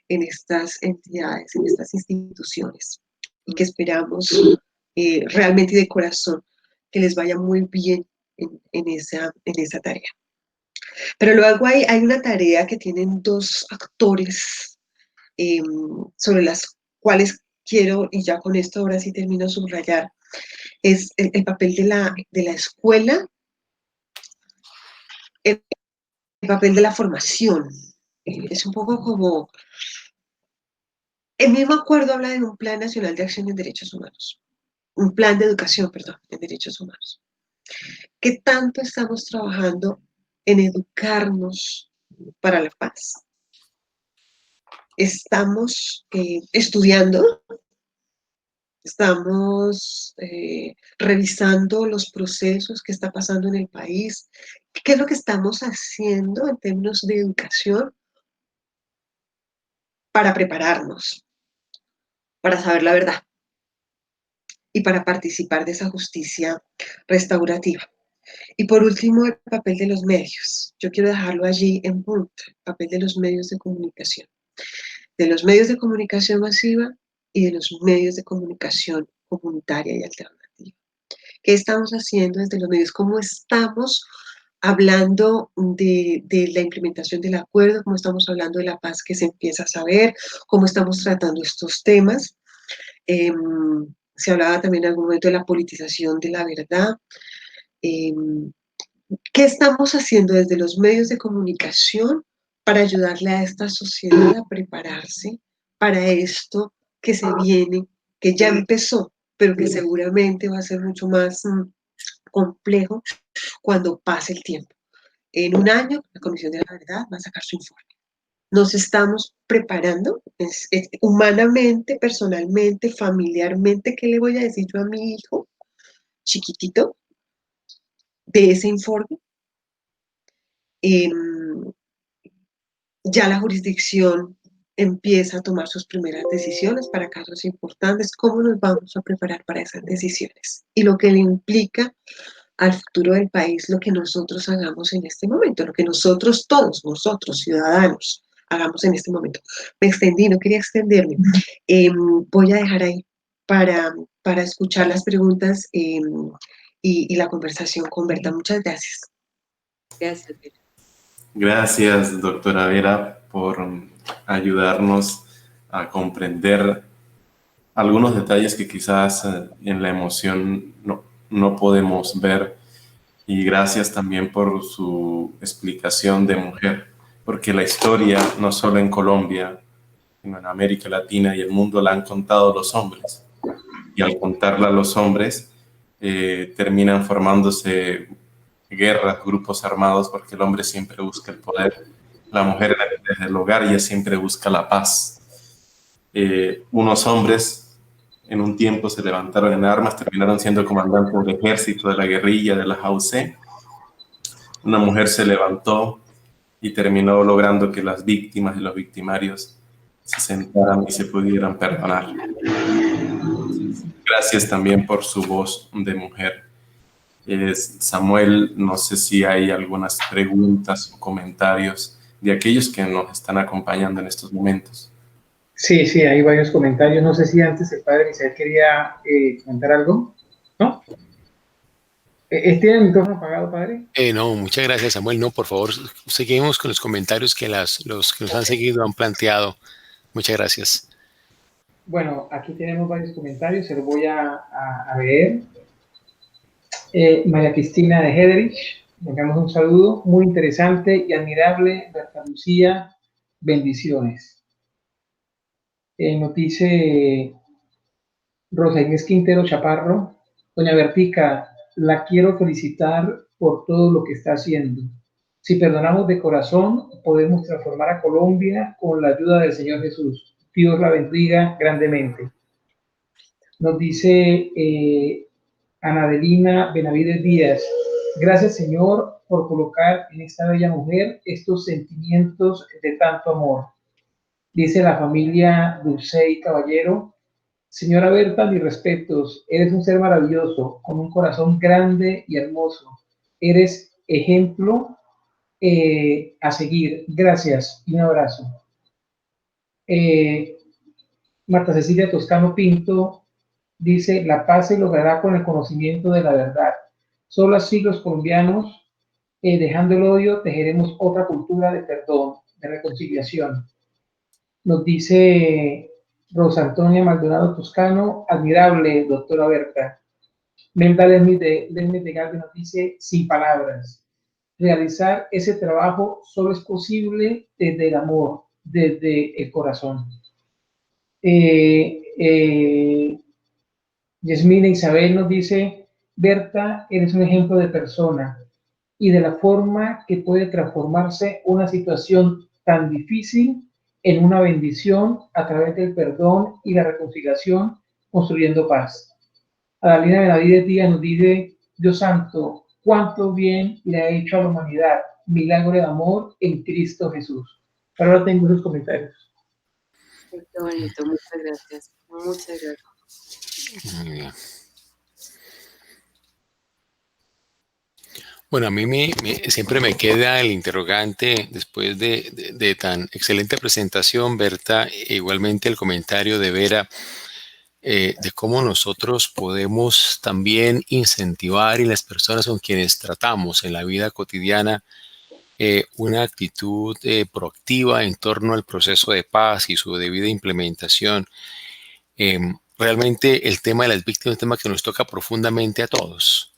en estas entidades, en estas instituciones. Y que esperamos realmente y de corazón que les vaya muy bien en esa tarea. Pero luego hay una tarea que tienen dos actores sobre las cuales quiero, y ya con esto ahora sí termino de subrayar, es el papel de la escuela, el papel de la formación. Es un poco como, el mismo acuerdo habla de un plan nacional de acción en derechos humanos, un plan de educación, perdón, en derechos humanos. ¿Qué tanto estamos trabajando en educarnos para la paz? ¿Estamos estudiando? ¿Estamos revisando los procesos que está pasando en el país? ¿Qué es lo que estamos haciendo en términos de educación para prepararnos, para saber la verdad y para participar de esa justicia restaurativa? Y por último, el papel de los medios. Yo quiero dejarlo allí en punto, el papel de los medios de comunicación masiva y de los medios de comunicación comunitaria y alternativa. ¿Qué estamos haciendo desde los medios? ¿Cómo estamos hablando de la implementación del acuerdo? ¿Cómo estamos hablando de la paz que se empieza a saber? ¿Cómo estamos tratando estos temas? Se hablaba también en algún momento de la politización de la verdad. ¿Qué estamos haciendo desde los medios de comunicación para ayudarle a esta sociedad a prepararse para esto que se viene, que ya empezó, pero que seguramente va a ser mucho más complejo cuando pase el tiempo? En un año, la Comisión de la Verdad va a sacar su informe. Nos estamos preparando humanamente, personalmente, familiarmente. ¿Qué le voy a decir yo a mi hijo chiquitito de ese informe? Ya la jurisdicción empieza a tomar sus primeras decisiones para casos importantes. ¿Cómo nos vamos a preparar para esas decisiones? Y lo que le implica al futuro del país, lo que nosotros hagamos en este momento, lo que nosotros, todos nosotros, ciudadanos, hagamos en este momento. Me extendí, no quería extenderme. Voy a dejar ahí para escuchar las preguntas y la conversación con Berta. Muchas gracias. Gracias, Vera. Gracias, doctora Vera, por ayudarnos a comprender algunos detalles que quizás en la emoción no podemos ver. Y gracias también por su explicación de mujer, porque la historia, no solo en Colombia, sino en América Latina y el mundo, la han contado los hombres. Y al contarla a los hombres, terminan formándose guerras, grupos armados, porque el hombre siempre busca el poder. La mujer desde el hogar ella siempre busca la paz. Unos hombres en un tiempo se levantaron en armas, terminaron siendo comandantes del ejército, de la guerrilla, de la JAUC. Una mujer se levantó y terminó logrando que las víctimas y los victimarios se sentaran y se pudieran perdonar. Gracias también por su voz de mujer. Samuel, no sé si hay algunas preguntas o comentarios de aquellos que nos están acompañando en estos momentos. Sí, hay varios comentarios. No sé si antes el padre Misael quería comentar algo. ¿No? ¿Tiene el micrófono apagado, padre? No, muchas gracias, Samuel. No, por favor, seguimos con los comentarios que los que nos han seguido han planteado. Muchas gracias. Bueno, aquí tenemos varios comentarios, se los voy a leer. María Cristina de Hederich, le enviamos un saludo, muy interesante y admirable, Berta Lucía, bendiciones. Nos dice Rosa Inés Quintero Chaparro, doña Bertica, la quiero felicitar por todo lo que está haciendo. Si perdonamos de corazón, podemos transformar a Colombia con la ayuda del Señor Jesús. Dios la bendiga grandemente. Nos dice Ana Adelina Benavides Díaz, gracias Señor por colocar en esta bella mujer estos sentimientos de tanto amor. Dice la familia Dulcey Caballero, señora Berta, mis respetos, eres un ser maravilloso, con un corazón grande y hermoso. Eres ejemplo a seguir. Gracias y un abrazo. Marta Cecilia Toscano Pinto dice, la paz se logrará con el conocimiento de la verdad. Solo así los colombianos, dejando el odio, tejeremos otra cultura de perdón, de reconciliación. Nos dice Rosa Antonia Maldonado Toscano, admirable, doctora Berta. Melda Lesmes de Galvez nos dice, sin palabras. Realizar ese trabajo solo es posible desde el amor, desde el corazón. Yasmina Isabel nos dice, Berta, eres un ejemplo de persona y de la forma que puede transformarse una situación tan difícil en una bendición a través del perdón y la reconciliación, construyendo paz. Adalina Benavides Díaz nos dice: Dios santo, cuánto bien le ha hecho a la humanidad, milagro de amor en Cristo Jesús. Ahora tengo sus comentarios. Qué bonito, muchas gracias. Muchas gracias. Muy bien. Bueno, a mí siempre me queda el interrogante después de tan excelente presentación, Berta, e igualmente el comentario de Vera, de cómo nosotros podemos también incentivar en las personas con quienes tratamos en la vida cotidiana una actitud proactiva en torno al proceso de paz y su debida implementación. Realmente el tema de las víctimas es un tema que nos toca profundamente a todos,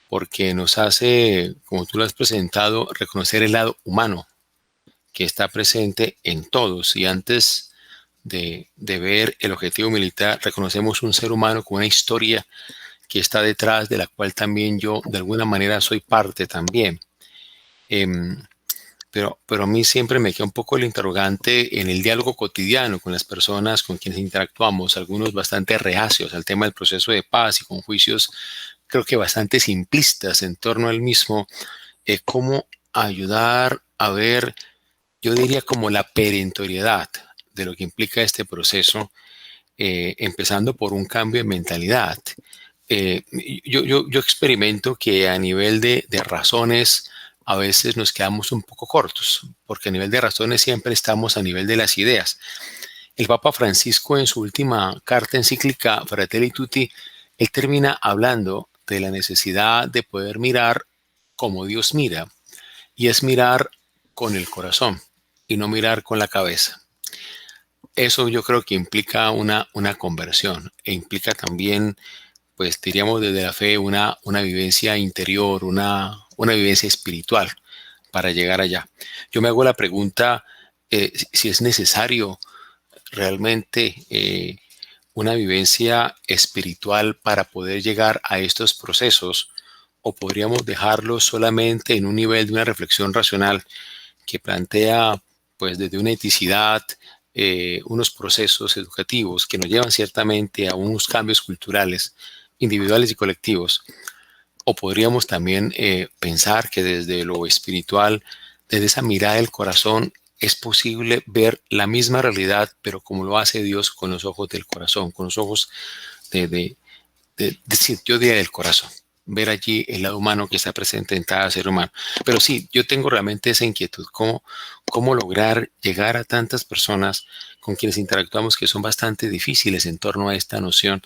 porque nos hace, como tú lo has presentado, reconocer el lado humano que está presente en todos. Y antes de ver el objetivo militar, reconocemos un ser humano con una historia que está detrás, de la cual también yo de alguna manera soy parte también. Pero a mí siempre me queda un poco el interrogante en el diálogo cotidiano con las personas con quienes interactuamos, algunos bastante reacios al tema del proceso de paz y con juicios creo que bastante simplistas en torno al mismo, cómo ayudar a ver, yo diría como la perentoriedad de lo que implica este proceso, empezando por un cambio de mentalidad. Yo experimento que a nivel de razones a veces nos quedamos un poco cortos, porque a nivel de razones siempre estamos a nivel de las ideas. El Papa Francisco en su última carta encíclica Fratelli Tutti, él termina hablando de la necesidad de poder mirar como Dios mira, y es mirar con el corazón y no mirar con la cabeza. Eso yo creo que implica una conversión e implica también, pues diríamos desde la fe, una vivencia interior, una vivencia espiritual para llegar allá. Yo me hago la pregunta si es necesario realmente una vivencia espiritual para poder llegar a estos procesos, o podríamos dejarlo solamente en un nivel de una reflexión racional que plantea, pues desde una eticidad, unos procesos educativos que nos llevan ciertamente a unos cambios culturales individuales y colectivos. O podríamos también pensar que desde lo espiritual, desde esa mirada del corazón, es posible ver la misma realidad, pero como lo hace Dios, con los ojos del corazón, con los ojos decir, yo diría del corazón, ver allí el lado humano que está presente en cada ser humano. Pero sí, yo tengo realmente esa inquietud, cómo lograr llegar a tantas personas con quienes interactuamos que son bastante difíciles en torno a esta noción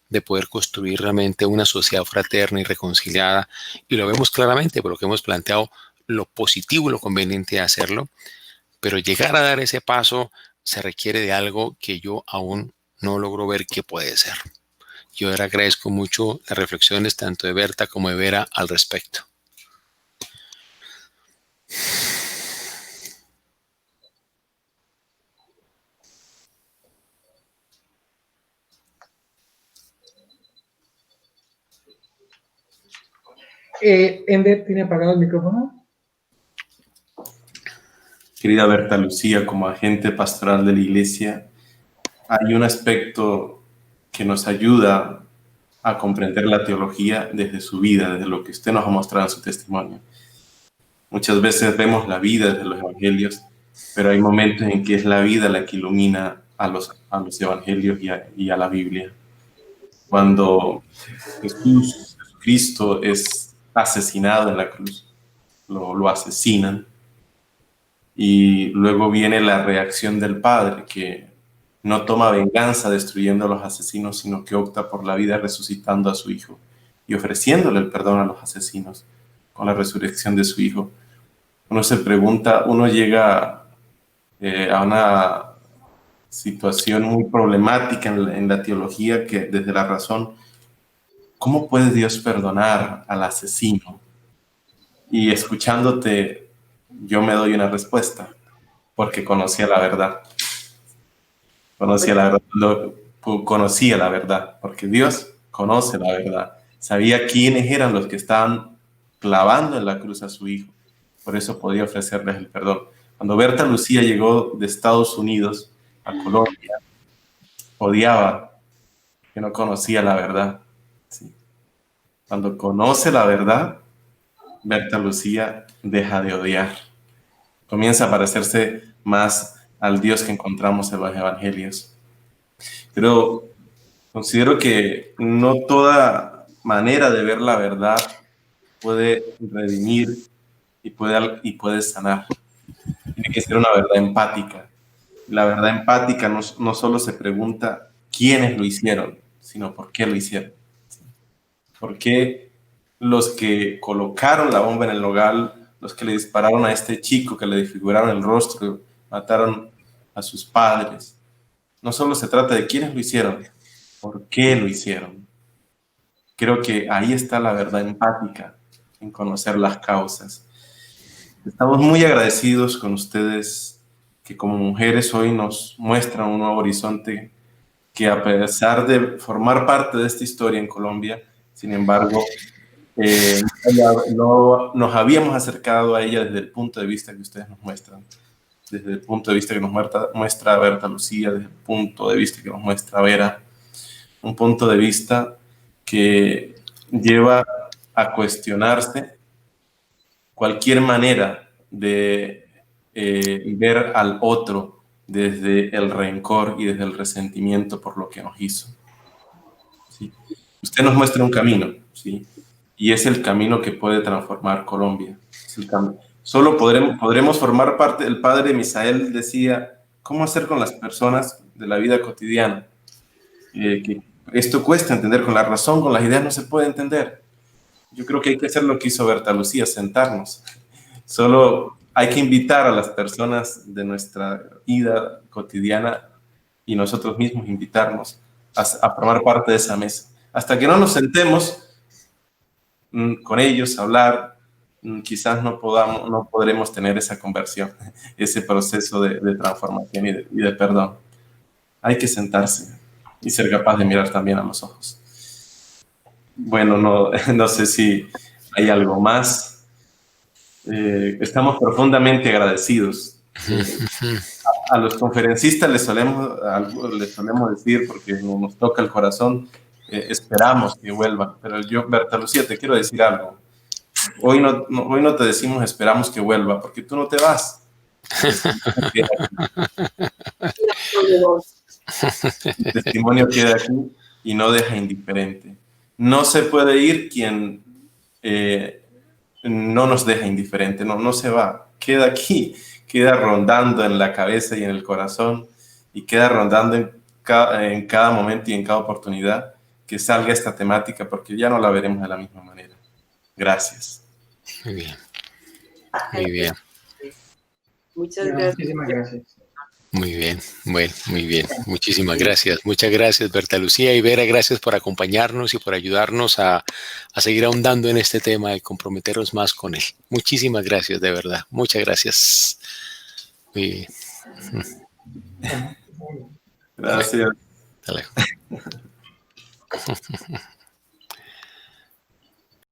de poder construir realmente una sociedad fraterna y reconciliada. Y lo vemos claramente por lo que hemos planteado, lo positivo y lo conveniente de hacerlo, pero llegar a dar ese paso se requiere de algo que yo aún no logro ver qué puede ser. Yo ahora agradezco mucho las reflexiones tanto de Berta como de Vera al respecto. Ender, ¿tiene apagado el micrófono? Querida Berta Lucía, como agente pastoral de la Iglesia, hay un aspecto que nos ayuda a comprender la teología desde su vida, desde lo que usted nos ha mostrado en su testimonio. Muchas veces vemos la vida desde los evangelios, pero hay momentos en que es la vida la que ilumina a los evangelios y a la Biblia. Cuando Jesucristo es asesinado en la cruz, lo asesinan, y luego viene la reacción del Padre, que no toma venganza destruyendo a los asesinos, sino que opta por la vida resucitando a su Hijo y ofreciéndole el perdón a los asesinos con la resurrección de su Hijo. Uno se pregunta, uno llega a una situación muy problemática en la teología, que desde la razón, ¿cómo puede Dios perdonar al asesino? Y escuchándote, yo me doy una respuesta, porque conocía la verdad. Conocía la verdad, porque Dios conoce la verdad. sabía quiénes eran los que estaban clavando en la cruz a su hijo. Por eso podía ofrecerles el perdón. Cuando Berta Lucía llegó de Estados Unidos a Colombia, odiaba que no conocía la verdad. ¿Sí? Cuando conoce la verdad, Berta Lucía deja de odiar. Comienza a parecerse más al Dios que encontramos en los evangelios. Pero considero que no toda manera de ver la verdad puede redimir y puede sanar. Tiene que ser una verdad empática. La verdad empática no solo se pregunta quiénes lo hicieron, sino por qué lo hicieron. ¿Por qué los que colocaron la bomba en el hogar, los que le dispararon a este chico, que le desfiguraron el rostro, mataron a sus padres? No solo se trata de quiénes lo hicieron, por qué lo hicieron. Creo que ahí está la verdad empática, en conocer las causas. Estamos muy agradecidos con ustedes que como mujeres hoy nos muestran un nuevo horizonte que a pesar de formar parte de esta historia en Colombia, sin embargo, no nos habíamos acercado a ella desde el punto de vista que ustedes nos muestran, desde el punto de vista que nos muestra Berta Lucía, desde el punto de vista que nos muestra Vera, un punto de vista que lleva a cuestionarse cualquier manera de ver al otro desde el rencor y desde el resentimiento por lo que nos hizo. ¿Sí? Usted nos muestra un camino, ¿sí? Y es el camino que puede transformar Colombia. Es el camino. Solo podremos formar parte. El padre Misael decía, ¿cómo hacer con las personas de la vida cotidiana? Que esto cuesta entender con la razón, con las ideas no se puede entender. Yo creo que hay que hacer lo que hizo Berta Lucía, sentarnos. Solo hay que invitar a las personas de nuestra vida cotidiana y nosotros mismos invitarnos a formar parte de esa mesa. Hasta que no nos sentemos con ellos a hablar, quizás no podremos tener esa conversión, ese proceso de transformación y de perdón. Hay que sentarse y ser capaz de mirar también a los ojos. Bueno, no sé si hay algo más. Estamos profundamente agradecidos. A los conferencistas les solemos decir, porque nos toca el corazón, esperamos que vuelvan. Pero yo, Berta Lucía, te quiero decir algo. Hoy no te decimos esperamos que vuelva, porque tú no te vas. El testimonio queda aquí y no deja indiferente. No se puede ir quien no nos deja indiferente, no se va, queda aquí, queda rondando en la cabeza y en el corazón y queda rondando en cada momento y en cada oportunidad que salga esta temática, porque ya no la veremos de la misma manera. Gracias. Muy bien. Muy bien. Muchas gracias. Muchísimas gracias. Muy bien, bueno, muy bien. Muchísimas gracias. Muchas gracias, Berta Lucía y Vera. Gracias por acompañarnos y por ayudarnos a seguir ahondando en este tema y comprometernos más con él. Muchísimas gracias, de verdad. Muchas gracias. Muy bien. Gracias. Hasta luego.